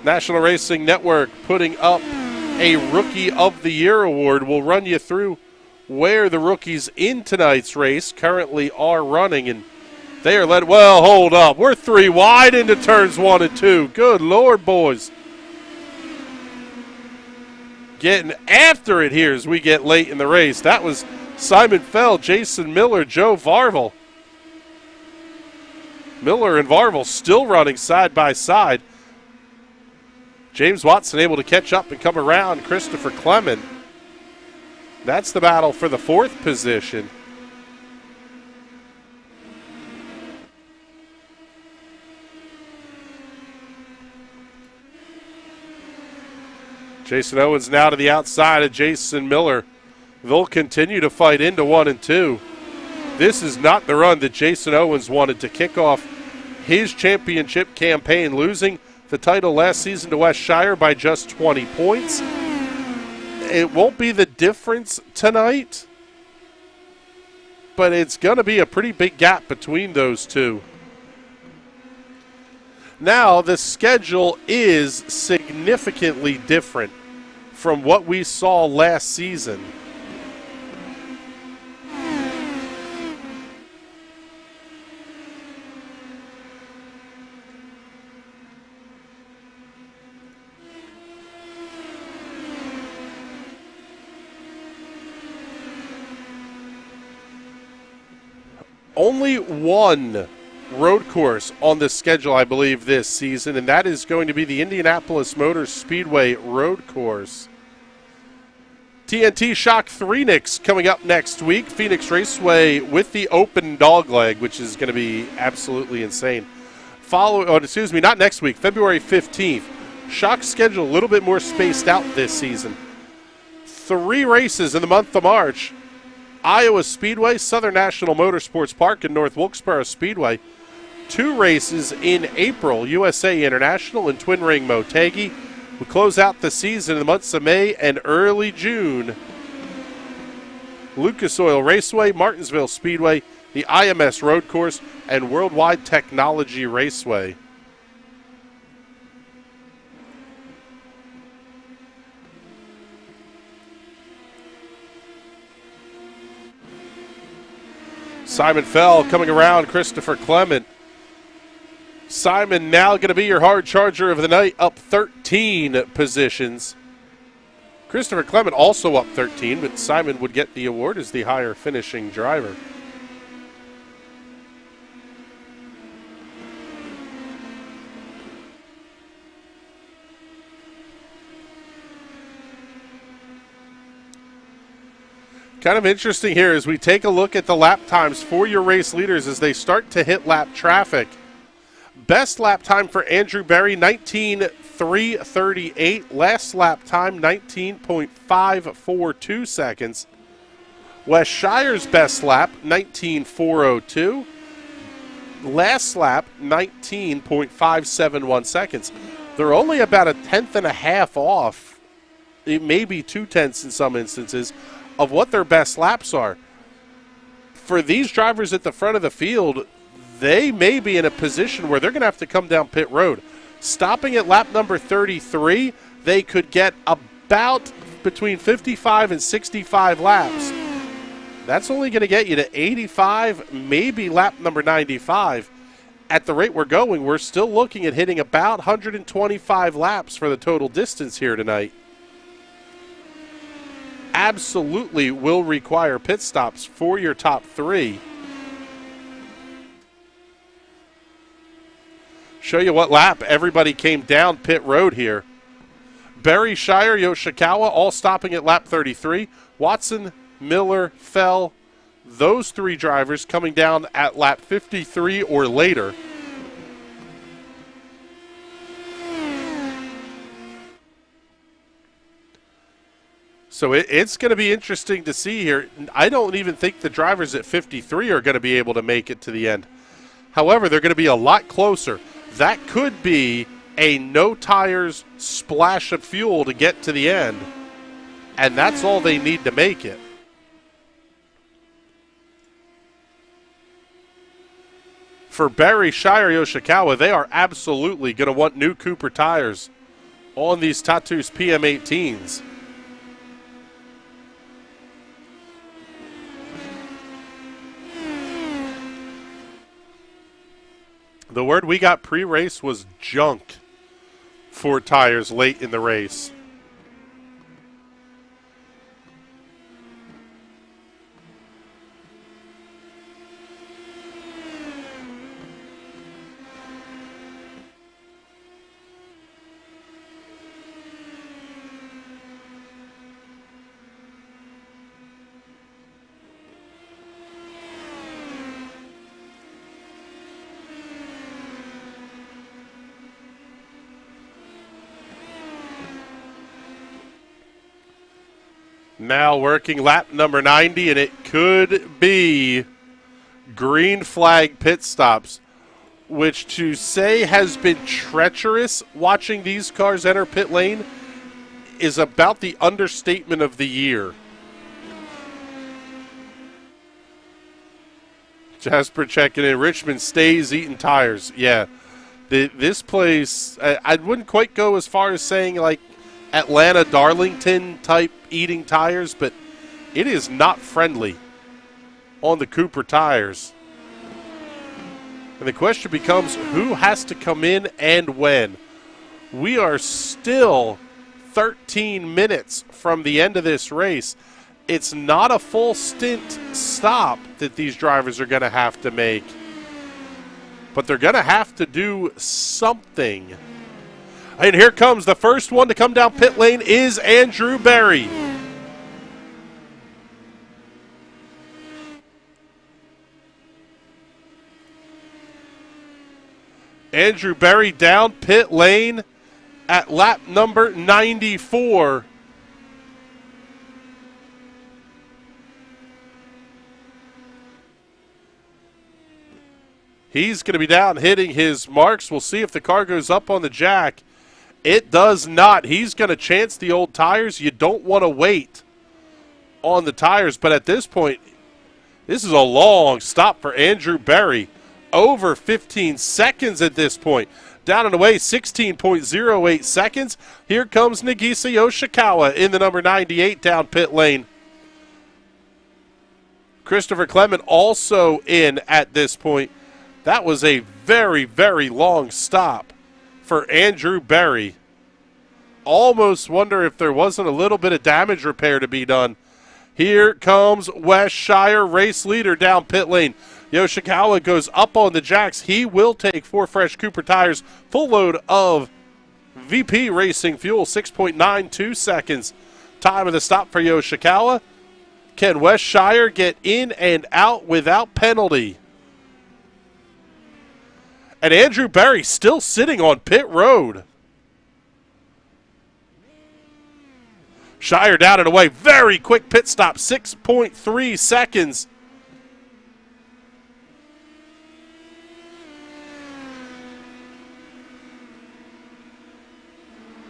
National Racing Network putting up a Rookie of the Year award. We'll run you through where the rookies in tonight's race currently are running, and they are led. Well, hold up. We're 3 wide into turns 1 and 2. Good Lord, boys. Getting after it here as we get late in the race. That was Simon Fell, Jason Miller, Joe Varvel. Miller and Varvel still running side by side. James Watson able to catch up and come around Christopher Clement. That's the battle for the 4th position. Jason Owens now to the outside of Jason Miller. They'll continue to fight into 1 and 2. This is not the run that Jason Owens wanted to kick off his championship campaign, losing the title last season to West Shire by just 20 points. It won't be the difference tonight, but it's going to be a pretty big gap between those two. Now, the schedule is significantly different from what we saw last season. Only one road course on the schedule, I believe, this season, and that is going to be the Indianapolis Motor Speedway road course. TNT Shock 3 Nicks coming up next week. Phoenix Raceway with the open dogleg, which is going to be absolutely insane. Not next week, February 15th. Shock's schedule a little bit more spaced out this season. 3 races in the month of March. Iowa Speedway, Southern National Motorsports Park, and North Wilkesboro Speedway. 2 races in April, USA International and Twin Ring Motegi. We close out the season in the months of May and early June. Lucas Oil Raceway, Martinsville Speedway, the Ims Road Course, and Worldwide Technology Raceway. Simon Fell coming around Christopher Clement. Simon now going to be your hard charger of the night, up 13 positions. Christopher Clement also up 13, but Simon would get the award as the higher finishing driver. Kind of interesting here as we take a look at the lap times for your race leaders as they start to hit lap traffic. Best lap time for Andrew Berry, 19.338. Last lap time, 19.542 seconds. Wes Shire's best lap, 19.402. Last lap, 19.571 seconds. They're only about a tenth and a half off, maybe 2/10 in some instances, of what their best laps are. For these drivers at the front of the field, they may be in a position where they're going to have to come down pit road. Stopping at lap number 33, they could get about between 55 and 65 laps. That's only going to get you to 85, maybe lap number 95. At the rate we're going, we're still looking at hitting about 125 laps for the total distance here tonight. Absolutely will require pit stops for your top 3. Show you what lap everybody came down pit road here. Berry, Shire, Yoshikawa all stopping at lap 33. Watson, Miller, Fell, those 3 drivers coming down at lap 53 or later. So it's going to be interesting to see here. I don't even think the drivers at 53 are going to be able to make it to the end. However, they're going to be a lot closer. That could be a no tires splash of fuel to get to the end, and that's all they need to make it. For Berry, Shire, Yoshikawa, they are absolutely going to want new Cooper tires on these Tatus PM18s. The word we got pre-race was junk for tires late in the race. Now working lap number 90, and it could be green flag pit stops, which to say has been treacherous watching these cars enter pit lane is about the understatement of the year. Jasper checking in. Richmond stays eating tires. Yeah, this place, I wouldn't quite go as far as saying like Atlanta Darlington type eating tires, but it is not friendly on the Cooper tires. And the question becomes, who has to come in and when? We are still 13 minutes from the end of this race. It's not a full stint stop that these drivers are going to have to make, but they're going to have to do something. And here comes the first one to come down pit lane is Andrew Berry. Andrew Berry down pit lane at lap number 94. He's going to be down hitting his marks. We'll see if the car goes up on the jack. It does not. He's going to chance the old tires. You don't want to wait on the tires, but at this point, this is a long stop for Andrew Berry. Over 15 seconds at this point. Down and away, 16.08 seconds. Here comes Nagisa Yoshikawa in the number 98 down pit lane. Christopher Clement also in at this point. That was a very, very long stop for Andrew Berry. Almost wonder if there wasn't a little bit of damage repair to be done. Here comes Wes Shire, race leader down pit lane. Yoshikawa goes up on the jacks. He will take 4 fresh Cooper tires, full load of VP Racing fuel, 6.92 seconds. Time of the stop for Yoshikawa. Can Wes Shire get in and out without penalty? And Andrew Berry still sitting on pit road. Shire down and away. Very quick pit stop, 6.3 seconds.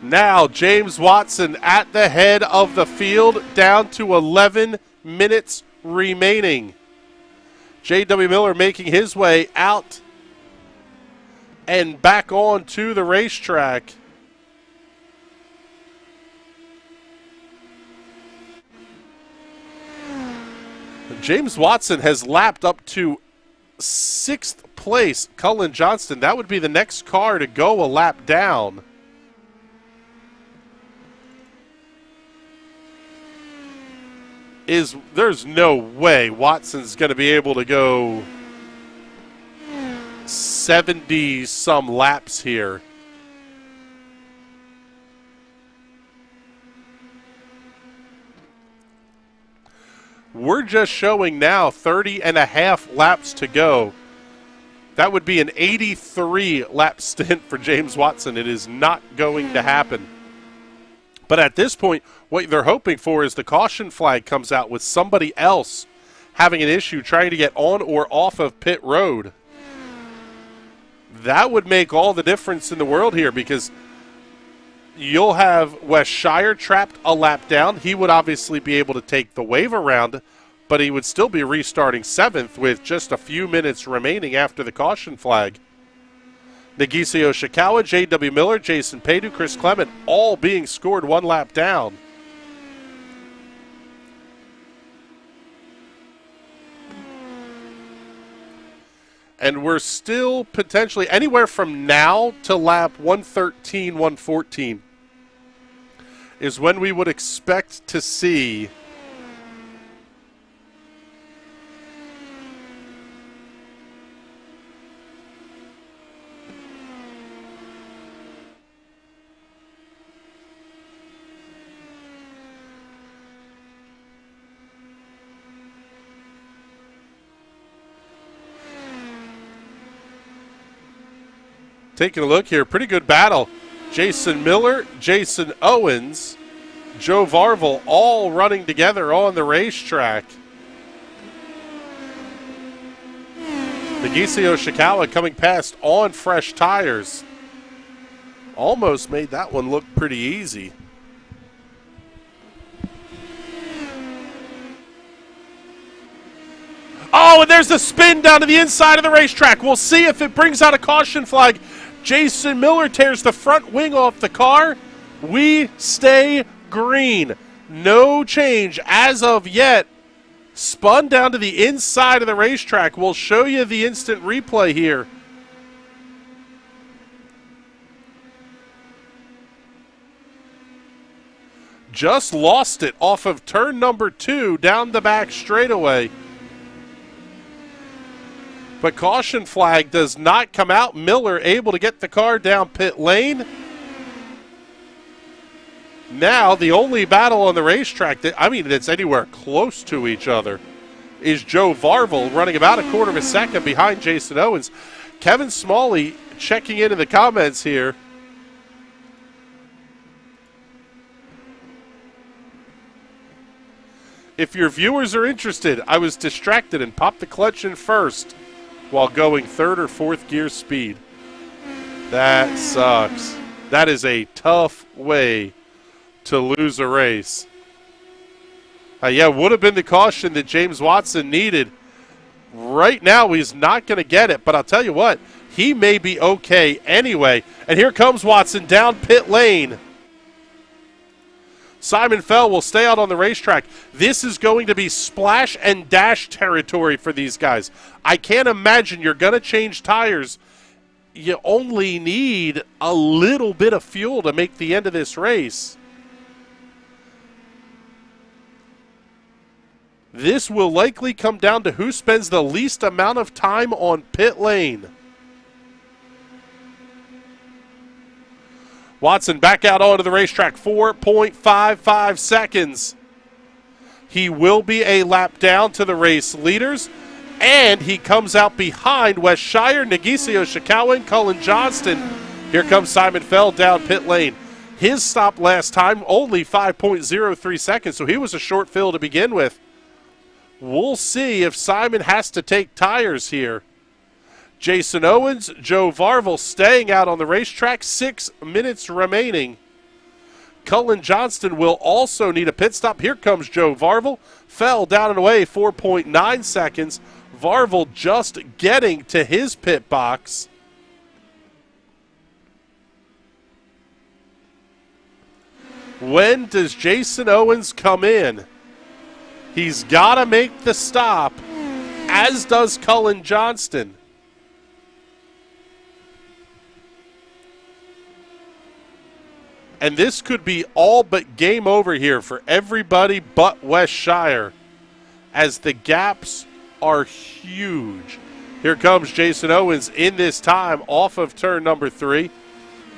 Now James Watson at the head of the field, down to 11 minutes remaining. J.W. Miller making his way out and back on to the racetrack. James Watson has lapped up to 6th place. Cullen Johnston, that would be the next car to go a lap down. There's no way Watson's going to be able to go 70-some laps here. We're just showing now 30.5 laps to go. That would be an 83-lap stint for James Watson. It is not going to happen. But at this point, what they're hoping for is the caution flag comes out with somebody else having an issue trying to get on or off of pit road. That would make all the difference in the world here, because you'll have Wes Shire trapped a lap down. He would obviously be able to take the wave around, but he would still be restarting 7th with just a few minutes remaining after the caution flag. Nagisa Yoshikawa, J.W. Miller, Jason Paydu, Chris Clement, all being scored 1 lap down. And we're still potentially anywhere from now to lap 113, 114 is when we would expect to see taking a look here, pretty good battle. Jason Miller, Jason Owens, Joe Varvel all running together on the racetrack. Nagisa Yoshikawa coming past on fresh tires. Almost made that one look pretty easy. Oh, and there's the spin down to the inside of the racetrack. We'll see if it brings out a caution flag. Jason Miller tears the front wing off the car. We stay green. No change as of yet. Spun down to the inside of the racetrack. We'll show you the instant replay here. Just lost it off of turn number 2 down the back straightaway. But caution flag does not come out. Miller able to get the car down pit lane. Now the only battle on the racetrack that's anywhere close to each other is Joe Varvel running about a quarter of a second behind Jason Owens. Kevin Smalley checking into the comments here. If your viewers are interested, I was distracted and popped the clutch in first while going third or fourth gear speed. That sucks. That is a tough way to lose a race. Yeah, would have been the caution that James Watson needed. Right now, he's not going to get it, but I'll tell you what, he may be okay anyway. And here comes Watson down pit lane. Simon Fell will stay out on the racetrack. This is going to be splash and dash territory for these guys. I can't imagine you're going to change tires. You only need a little bit of fuel to make the end of this race. This will likely come down to who spends the least amount of time on pit lane. Watson back out onto the racetrack, 4.55 seconds. He will be a lap down to the race leaders, and he comes out behind Wes Shire, Nagisa Yoshikawa, and Cullen Johnston. Here comes Simon Fell down pit lane. His stop last time, only 5.03 seconds, so he was a short fill to begin with. We'll see if Simon has to take tires here. Jason Owens, Joe Varvel staying out on the racetrack, 6 minutes remaining. Cullen Johnston will also need a pit stop. Here comes Joe Varvel. Fell down and away, 4.9 seconds. Varvel just getting to his pit box. When does Jason Owens come in? He's got to make the stop, as does Cullen Johnston. And this could be all but game over here for everybody but Wes Shire, as the gaps are huge. Here comes Jason Owens in this time off of turn number 3.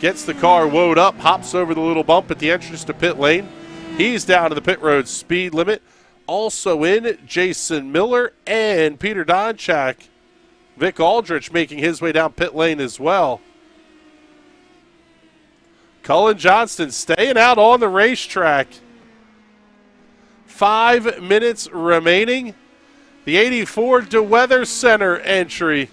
Gets the car woed up, hops over the little bump at the entrance to pit lane. He's down to the pit road speed limit. Also in, Jason Miller and Peter Donchak. Vic Aldrich making his way down pit lane as well. Cullen Johnston staying out on the racetrack. 5 minutes remaining. The 84 DeWeather Center entry.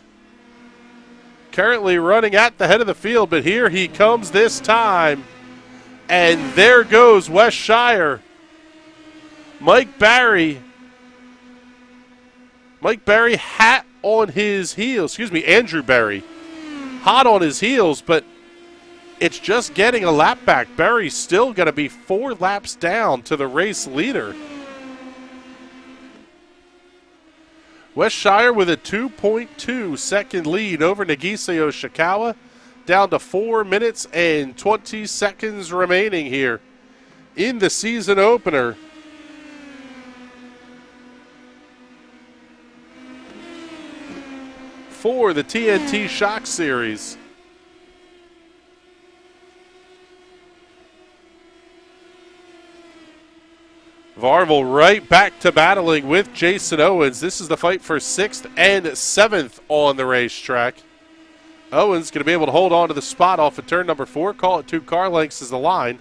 Currently running at the head of the field, but here he comes this time. And there goes Wes Shire. Mike Barry hat on his heels. Andrew Barry. Hot on his heels, but it's just getting a lap back. Barry's still going to be 4 laps down to the race leader. Wes Shire with a 2.2 second lead over Nagisa Yoshikawa. Down to 4 minutes and 20 seconds remaining here in the season opener. For the TNT Shock Series. Varvel right back to battling with Jason Owens. This is the fight for 6th and 7th on the racetrack. Owens going to be able to hold on to the spot off of turn number 4. Call it 2 car lengths as the line.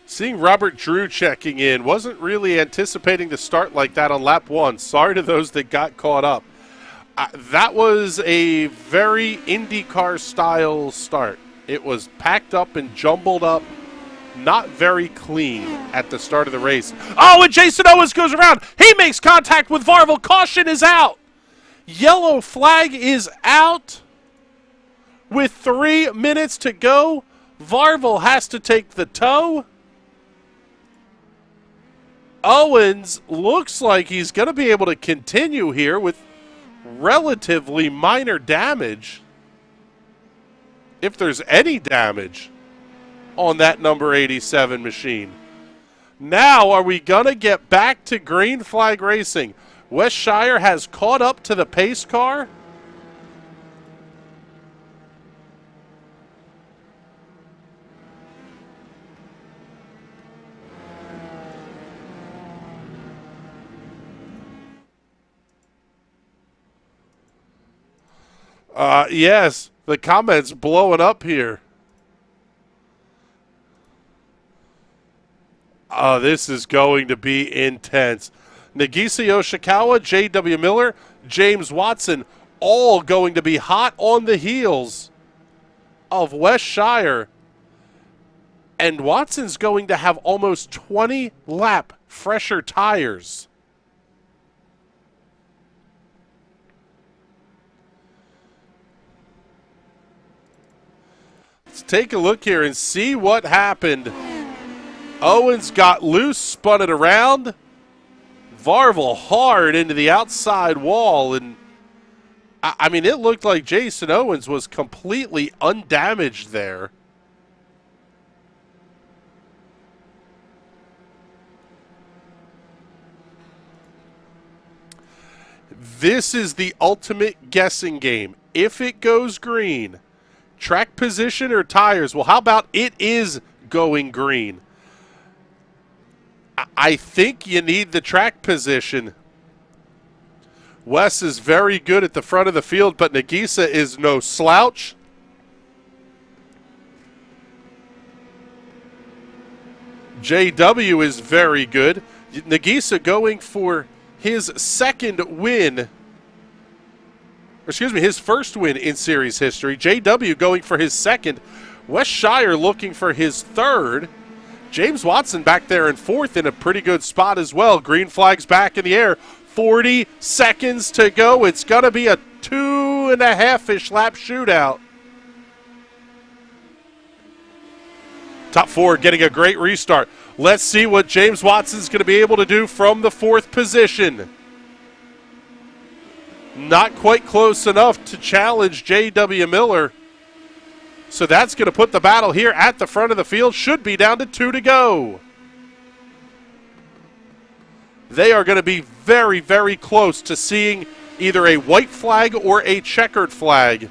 Seeing Robert Drew checking in. Wasn't really anticipating the start like that on lap 1. Sorry to those that got caught up. That was a very IndyCar style start. It was packed up and jumbled up. Not very clean at the start of the race. Oh, and Jason Owens goes around. He makes contact with Varvel. Caution is out. Yellow flag is out. With 3 minutes to go, Varvel has to take the tow. Owens looks like he's going to be able to continue here with relatively minor damage, if there's any damage, on that number 87 machine. Now, are we going to get back to green flag racing? Wes Shire has caught up to the pace car. Yes, the comments blowing up here. This is going to be intense. Nagisa Yoshikawa, J.W. Miller, James Watson, all going to be hot on the heels of Wes Shire. And Watson's going to have almost 20 lap fresher tires. Let's take a look here and see what happened. Owens got loose, spun it around. Varvel hard into the outside wall. And, I mean, it looked like Jason Owens was completely undamaged there. This is the ultimate guessing game. If it goes green, track position or tires? Well, how about it is going green? I think you need the track position. Wes is very good at the front of the field, but Nagisa is no slouch. JW is very good. Nagisa going for his second win. Excuse me, his first win in series history. JW going for his second. Wes Shire looking for his third. James Watson back there in fourth in a pretty good spot as well. Green flag's back in the air. 40 seconds to go. It's going to be a 2.5-ish lap shootout. Top four getting a great restart. Let's see what James Watson's going to be able to do from the fourth position. Not quite close enough to challenge J.W. Miller. So that's going to put the battle here at the front of the field. Should be down to 2 to go. They are going to be very, very close to seeing either a white flag or a checkered flag.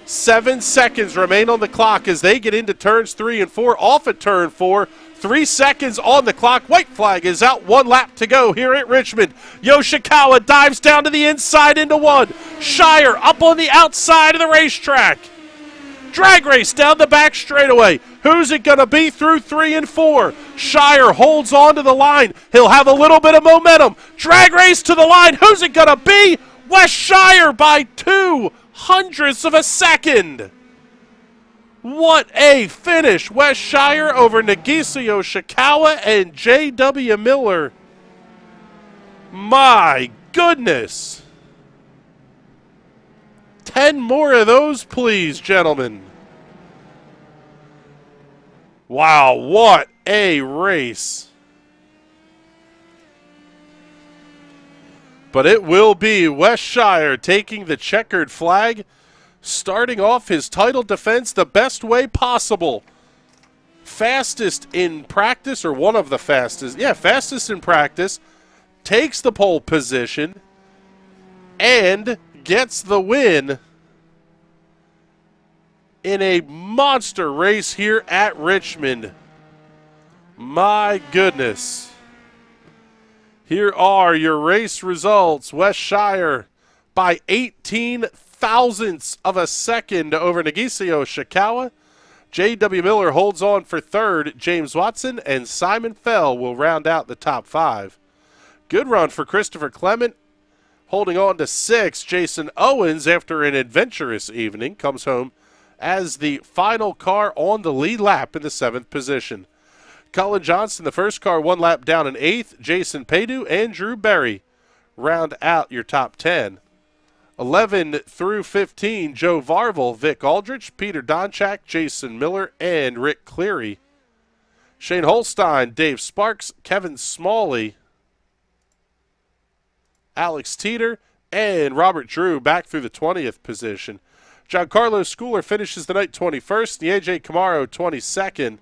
7 seconds remain on the clock as they get into turns 3 and 4. Off at turn 4. 3 seconds on the clock. White flag is out. 1 lap to go here at Richmond. Yoshikawa dives down to the inside into 1. Shire up on the outside of the racetrack. Drag race down the back straightaway. Who's it going to be through 3 and 4? Shire holds on to the line. He'll have a little bit of momentum. Drag race to the line. Who's it going to be? Wes Shire by 0.02 of a second. What a finish. Wes Shire over Nagisa Yoshikawa and J.W. Miller. My goodness. 10 more of those, please, gentlemen. Wow, what a race. But it will be Wes Shire taking the checkered flag, starting off his title defense the best way possible. Fastest in practice, or one of the fastest. Yeah, fastest in practice. Takes the pole position and gets the win in a monster race here at Richmond. My goodness. Here are your race results. Wes Shire by 18 thousandths of a second over Nagisa Yoshikawa. J.W. Miller holds on for third. James Watson and Simon Fell will round out the top 5. Good run for Christopher Clement. Holding on to 6, Jason Owens, after an adventurous evening, comes home as the final car on the lead lap in the 7th position. Cullen Johnson, the first car, 1 lap down in 8th. Jason Padu and Drew Berry round out your top 10. 11 through 15, Joe Varvel, Vic Aldrich, Peter Donchak, Jason Miller, and Rick Cleary. Shane Holstein, Dave Sparks, Kevin Smalley, Alex Teeter, and Robert Drew back through the 20th position. Giancarlo Schooler finishes the night 21st. Nieje Camaro 22nd.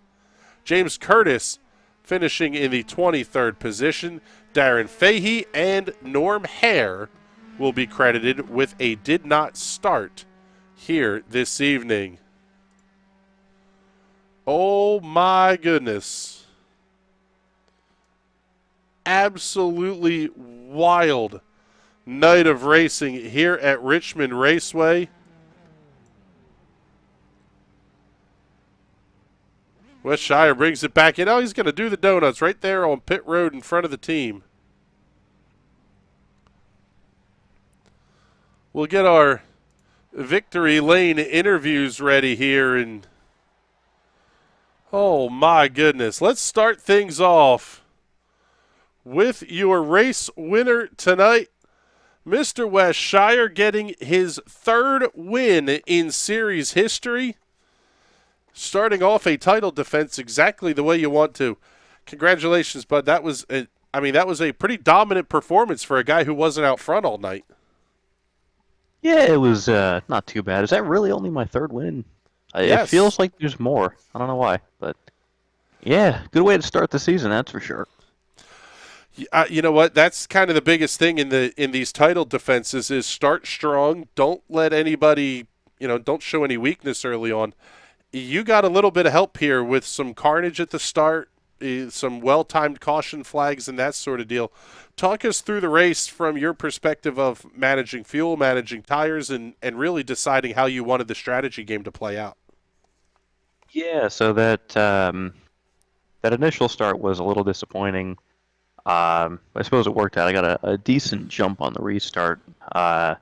James Curtis finishing in the 23rd position. Darren Fahey and Norm Hare will be credited with a did not start here this evening. Oh my goodness. Absolutely wild night of racing here at Richmond Raceway. Wes Shire brings it back in. Oh, he's going to do the donuts right there on pit road in front of the team. We'll get our victory lane interviews ready here. And oh, my goodness. Let's start things off with your race winner tonight, Mr. Wes Shire, getting his third win in series history. Starting off a title defense exactly the way you want to. Congratulations, bud. That was a pretty dominant performance for a guy who wasn't out front all night. Yeah, it was not too bad. Is that really only my third win? Yes. It feels like there's more. I don't know why, but yeah, good way to start the season, that's for sure. You know what? That's kind of the biggest thing in these title defenses is start strong. Don't let anybody, don't show any weakness early on. You got a little bit of help here with some carnage at the start, some well-timed caution flags and that sort of deal. Talk us through the race from your perspective of managing fuel, managing tires, and really deciding how you wanted the strategy game to play out. Yeah, so that initial start was a little disappointing. I suppose it worked out. I got a decent jump on the restart, and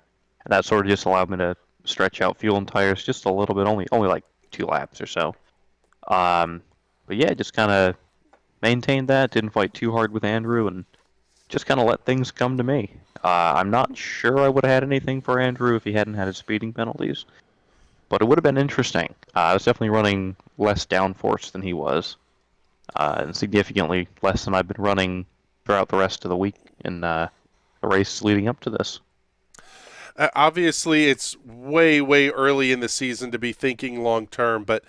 that sort of just allowed me to stretch out fuel and tires just a little bit, only like 2 laps or so. But yeah, just kind of maintained that, didn't fight too hard with Andrew, and just kind of let things come to me. I'm not sure I would have had anything for Andrew if he hadn't had his speeding penalties, but it would have been interesting. I was definitely running less downforce than he was, and significantly less than I've been running throughout the rest of the week in the race leading up to this. Obviously, it's way, way early in the season to be thinking long-term, but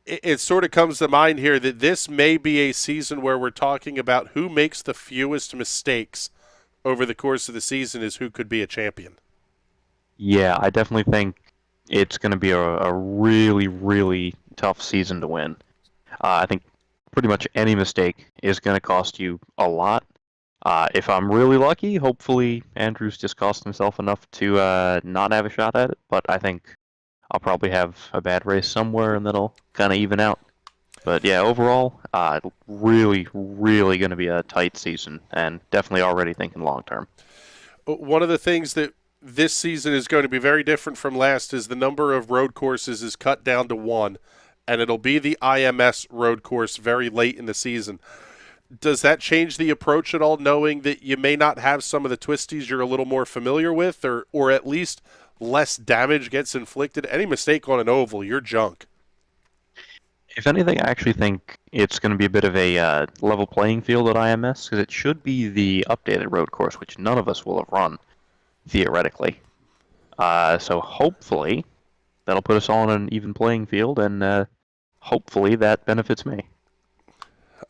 it sort of comes to mind here that this may be a season where we're talking about who makes the fewest mistakes over the course of the season is who could be a champion. Yeah, I definitely think it's going to be a really, really tough season to win. I think pretty much any mistake is going to cost you a lot. If I'm really lucky, hopefully Andrew's just cost himself enough to not have a shot at it, but I think I'll probably have a bad race somewhere and that'll kind of even out. But yeah, overall, really, really going to be a tight season, and definitely already thinking long term. One of the things that this season is going to be very different from last is the number of road courses is cut down to 1, and it'll be the IMS road course very late in the season. Does that change the approach at all, knowing that you may not have some of the twisties you're a little more familiar with, or at least less damage gets inflicted? Any mistake on an oval, you're junk. If anything, I actually think it's going to be a bit of a level playing field at IMS, because it should be the updated road course, which none of us will have run, theoretically. So hopefully that'll put us all on an even playing field, and hopefully that benefits me.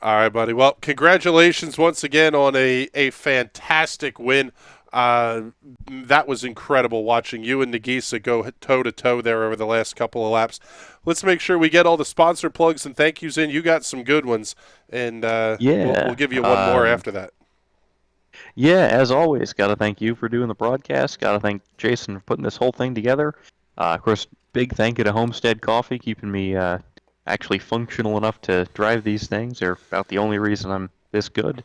All right, buddy. Well, congratulations once again on a fantastic win. That was incredible watching you and Nagisa go toe-to-toe there over the last couple of laps. Let's make sure we get all the sponsor plugs and thank yous in. You got some good ones, and we'll give you one more after that. Yeah, as always, got to thank you for doing the broadcast. Got to thank Jason for putting this whole thing together. Of course, big thank you to Homestead Coffee, keeping me actually functional enough to drive these things. They're about the only reason I'm this good.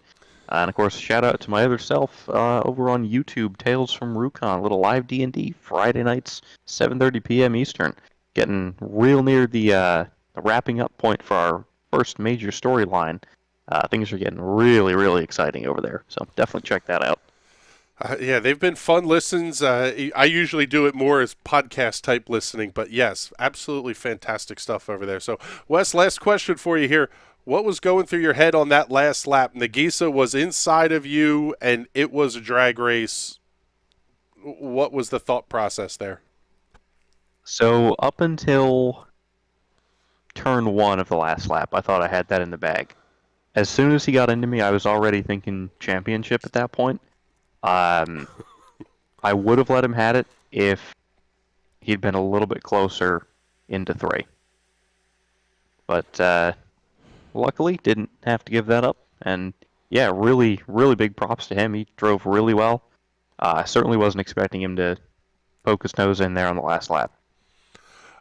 And of course, shout out to my other self over on YouTube, Tales from Rukon, little live D&D, Friday nights, 7:30 p.m. Eastern. Getting real near the wrapping up point for our first major storyline. Things are getting really, really exciting over there. So definitely check that out. Yeah, they've been fun listens. I usually do it more as podcast type listening, but yes, absolutely fantastic stuff over there. So, Wes, last question for you here. What was going through your head on that last lap? Nagisa was inside of you, and it was a drag race. What was the thought process there? So up until turn 1 of the last lap, I thought I had that in the bag. As soon as he got into me, I was already thinking championship at that point. I would have let him had it if he'd been a little bit closer into 3. But luckily, didn't have to give that up. And yeah, really, really big props to him. He drove really well. I certainly wasn't expecting him to poke his nose in there on the last lap.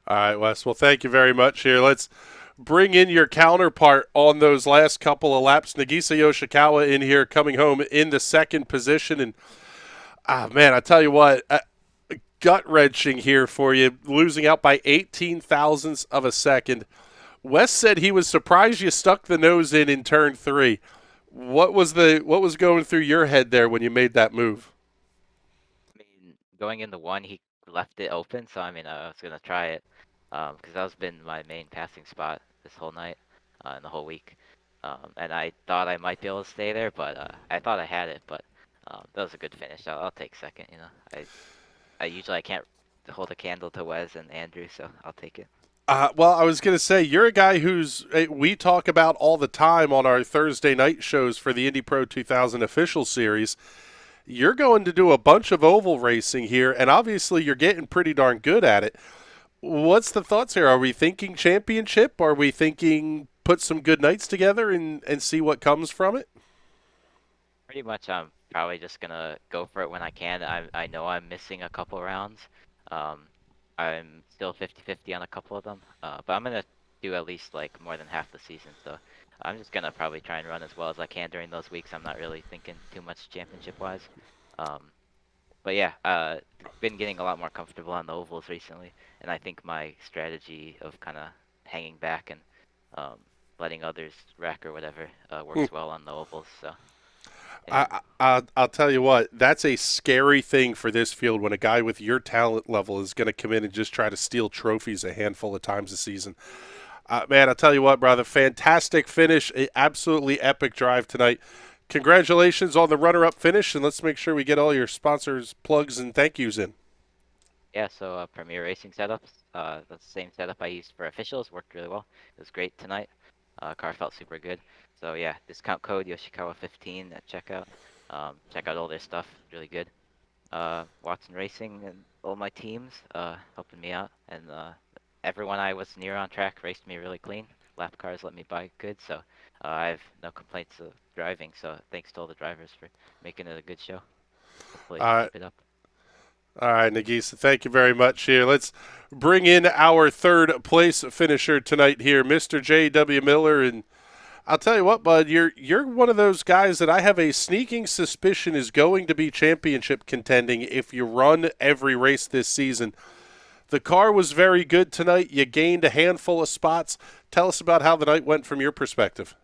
All right, Wes. Well, thank you very much here. Let's bring in your counterpart on those last couple of laps. Nagisa Yoshikawa in here coming home in the second position. And, man, I tell you what, gut-wrenching here for you, losing out by 18 thousandths of a second. Wes said he was surprised you stuck the nose in turn 3. What was going through your head there when you made that move? I mean, going into 1, he left it open, so I mean, I was gonna try it, because that's been my main passing spot this whole night, and the whole week. And I thought I might be able to stay there, but I thought I had it, but that was a good finish. I'll take second. You know, I usually I can't hold a candle to Wes and Andrew, so I'll take it. Well, I was going to say, you're a guy we talk about all the time on our Thursday night shows for the Indy Pro 2000 official series. You're going to do a bunch of oval racing here, and obviously you're getting pretty darn good at it. What's the thoughts here? Are we thinking championship? Are we thinking put some good nights together and see what comes from it? Pretty much, I'm probably just gonna go for it when I can. I know I'm missing a couple rounds. I'm still 50-50 on a couple of them, but I'm gonna do at least like more than half the season. So I'm just gonna probably try and run as well as I can during those weeks. I'm not really thinking too much championship-wise. But yeah, been getting a lot more comfortable on the ovals recently, and I think my strategy of kind of hanging back and letting others wreck or whatever works well on the ovals. So. I'll tell you what, that's a scary thing for this field when a guy with your talent level is going to come in and just try to steal trophies a handful of times a season. Man, I'll tell you what, brother, fantastic finish, a absolutely epic drive tonight. Congratulations on the runner-up finish, and let's make sure we get all your sponsors' plugs and thank yous in. Yeah, so Premier Racing setups, that's the same setup I used for officials, worked really well. It was great tonight. Car felt super good. So yeah, discount code Yoshikawa15 at checkout. Check out all their stuff, really good. Watson Racing and all my teams helping me out, and everyone I was near on track raced me really clean. Lap cars let me buy good, so I have no complaints of driving. So thanks to all the drivers for making it a good show. Hopefully keep it up. All right, Nagisa, thank you very much here. Let's bring in our third place finisher tonight here, Mr. J.W. Miller. And I'll tell you what, bud, you're one of those guys that I have a sneaking suspicion is going to be championship contending if you run every race this season. The car was very good tonight. You gained a handful of spots. Tell us about how the night went from your perspective.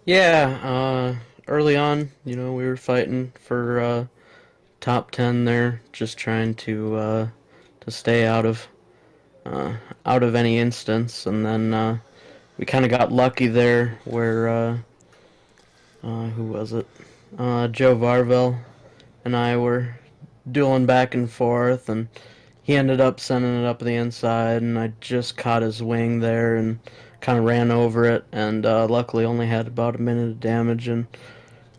Yeah, early on, we were fighting for top 10 there, just trying to stay out of any instance, and then we kind of got lucky there where who was it? Joe Varvel and I were dueling back and forth, and he ended up sending it up the inside, and I just caught his wing there and kind of ran over it, and luckily only had about a minute of damage and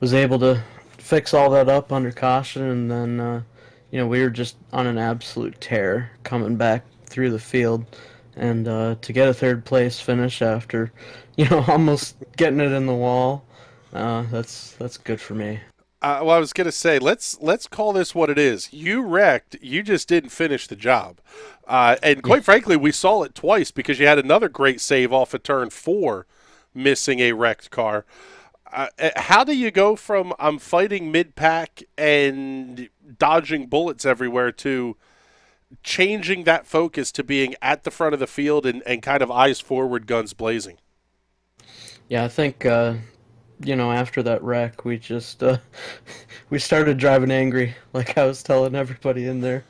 was able to fix all that up under caution, and then we were just on an absolute tear coming back through the field, and to get a third place finish after almost getting it in the wall, that's good for me. Well, I was going to say, let's call this what it is. You wrecked. You just didn't finish the job. And quite frankly, we saw it twice because you had another great save off of turn 4, missing a wrecked car. How do you go from I'm fighting mid-pack and dodging bullets everywhere to changing that focus to being at the front of the field and kind of eyes forward, guns blazing? Yeah, I think after that wreck, we just we started driving angry, like I was telling everybody in there.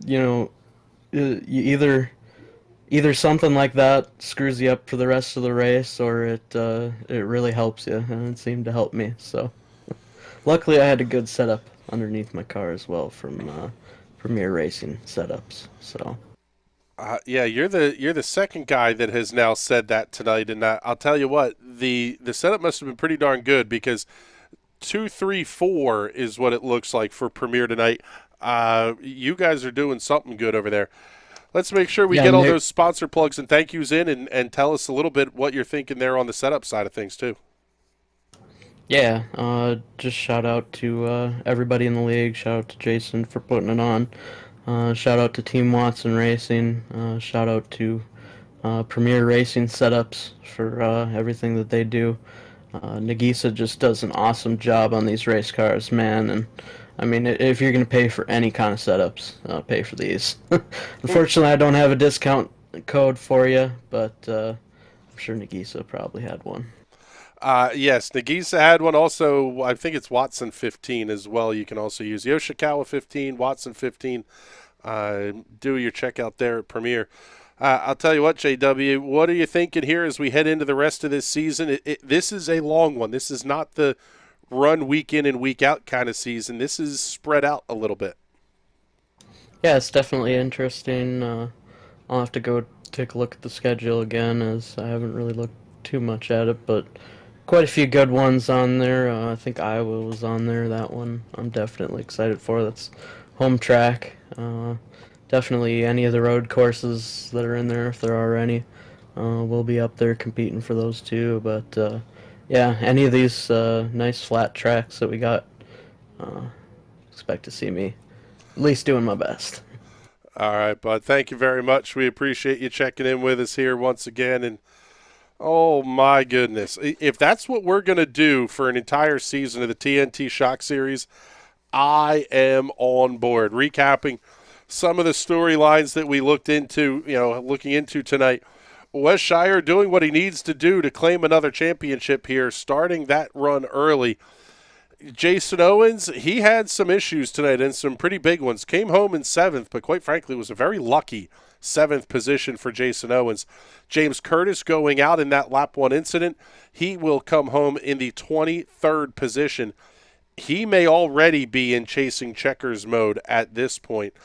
You either something like that screws you up for the rest of the race, or it really helps you, and it seemed to help me. So luckily, I had a good setup underneath my car as well from Premier Racing setups. So. Yeah, you're the second guy that has now said that tonight, and I'll tell you what, the setup must have been pretty darn good because 2, 3, 4 is what it looks like for Premier tonight. You guys are doing something good over there. Let's make sure we get all those sponsor plugs and thank yous in, and tell us a little bit what you're thinking there on the setup side of things too. Yeah, just shout out to everybody in the league. Shout out to Jason for putting it on. Shout out to Team Watson Racing. Shout out to Premier Racing Setups for everything that they do. Nagisa just does an awesome job on these race cars, man. And I mean, if you're gonna pay for any kind of setups, pay for these. Unfortunately, I don't have a discount code for you, but I'm sure Nagisa probably had one. Yes, Nagisa had one. Also, I think it's Watson 15 as well. You can also use Yoshikawa 15, Watson 15. Do your checkout there at Premier. I'll tell you what, JW, what are you thinking here as we head into the rest of this season? This is a long one. This is not the run week in and week out kind of season. This is spread out a little bit. Yeah, it's definitely interesting. I'll have to go take a look at the schedule again, as I haven't really looked too much at it, but quite a few good ones on there. I think Iowa was on there, that one I'm definitely excited for. That's home track. Definitely any of the road courses that are in there, if there are any, we'll be up there competing for those too. But yeah, any of these nice flat tracks that we got, expect to see me at least doing my best. All right, bud. Thank you very much. We appreciate you checking in with us here once again. And oh my goodness, if that's what we're going to do for an entire season of the TNT Shock Series, I am on board. Recapping some of the storylines that we looking into tonight. Wes Shire doing what he needs to do to claim another championship here, starting that run early. Jason Owens, he had some issues tonight and some pretty big ones. Came home in 7th, but quite frankly was a very lucky 7th position for Jason Owens. James Curtis going out in that lap 1 incident. He will come home in the 23rd position. He may already be in chasing checkers mode at this point.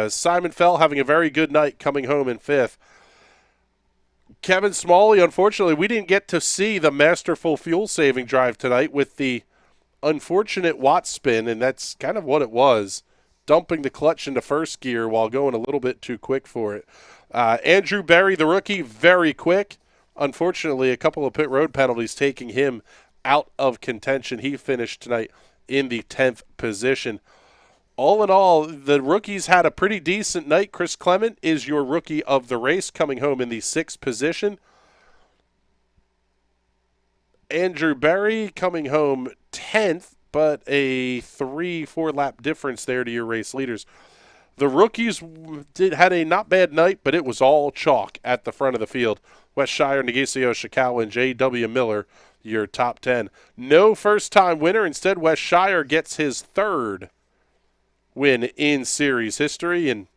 Simon Fell having a very good night, coming home in 5th. Kevin Smalley, unfortunately, we didn't get to see the masterful fuel-saving drive tonight with the unfortunate Watt spin, and that's kind of what it was, dumping the clutch into first gear while going a little bit too quick for it. Andrew Berry, the rookie, very quick. Unfortunately, a couple of pit road penalties taking him out of contention. He finished tonight in the 10th position. All in all, the rookies had a pretty decent night. Chris Clement is your rookie of the race, coming home in the 6th position. Andrew Berry coming home 10th, but a 3-4 lap difference there to your race leaders. The rookies had a not bad night, but it was all chalk at the front of the field. Wes Shire, Nagisa Yoshikawa, and J.W. Miller, your top 10. No first-time winner. Instead, Wes Shire gets his 3rd win in series history, and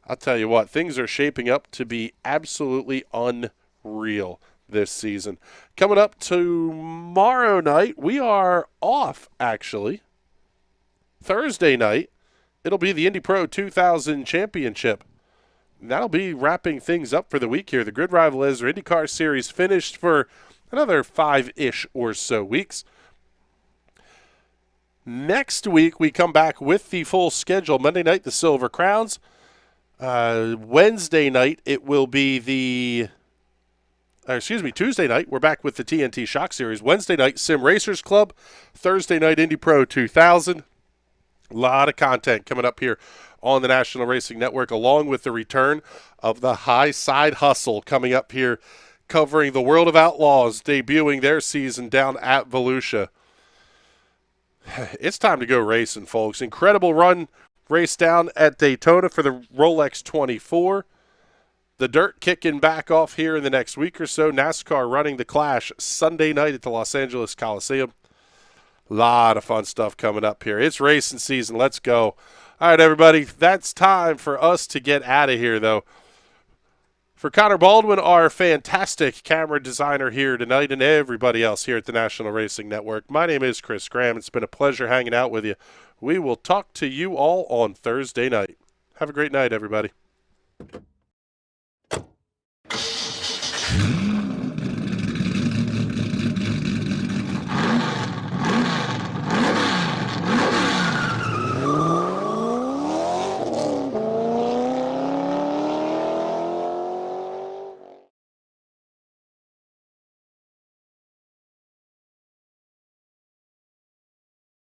I'll tell you what, things are shaping up to be absolutely unreal this season. Coming up tomorrow night, we are off, actually. Thursday night, it'll be the Indy Pro 2000 Championship. That'll be wrapping things up for the week here. The Grid Rival Ezra IndyCar Series finished for another 5-ish or so weeks. Next week, we come back with the full schedule. Monday night, the Silver Crowns. Wednesday night, it will be Tuesday night, we're back with the TNT Shock Series. Wednesday night, Sim Racers Club. Thursday night, Indy Pro 2000. A lot of content coming up here on the National Racing Network, along with the return of the High Side Hustle coming up here, covering the World of Outlaws, debuting their season down at Volusia. It's time to go racing, folks. Incredible run race down at Daytona for the Rolex 24. The dirt kicking back off here in the next week or so. NASCAR running the Clash Sunday night at the Los Angeles Coliseum. A lot of fun stuff coming up here. It's racing season. Let's go. All right, everybody. That's time for us to get out of here, though. For Connor Baldwin, our fantastic camera designer here tonight, and everybody else here at the National Racing Network, my name is Chris Graham. It's been a pleasure hanging out with you. We will talk to you all on Thursday night. Have a great night, everybody.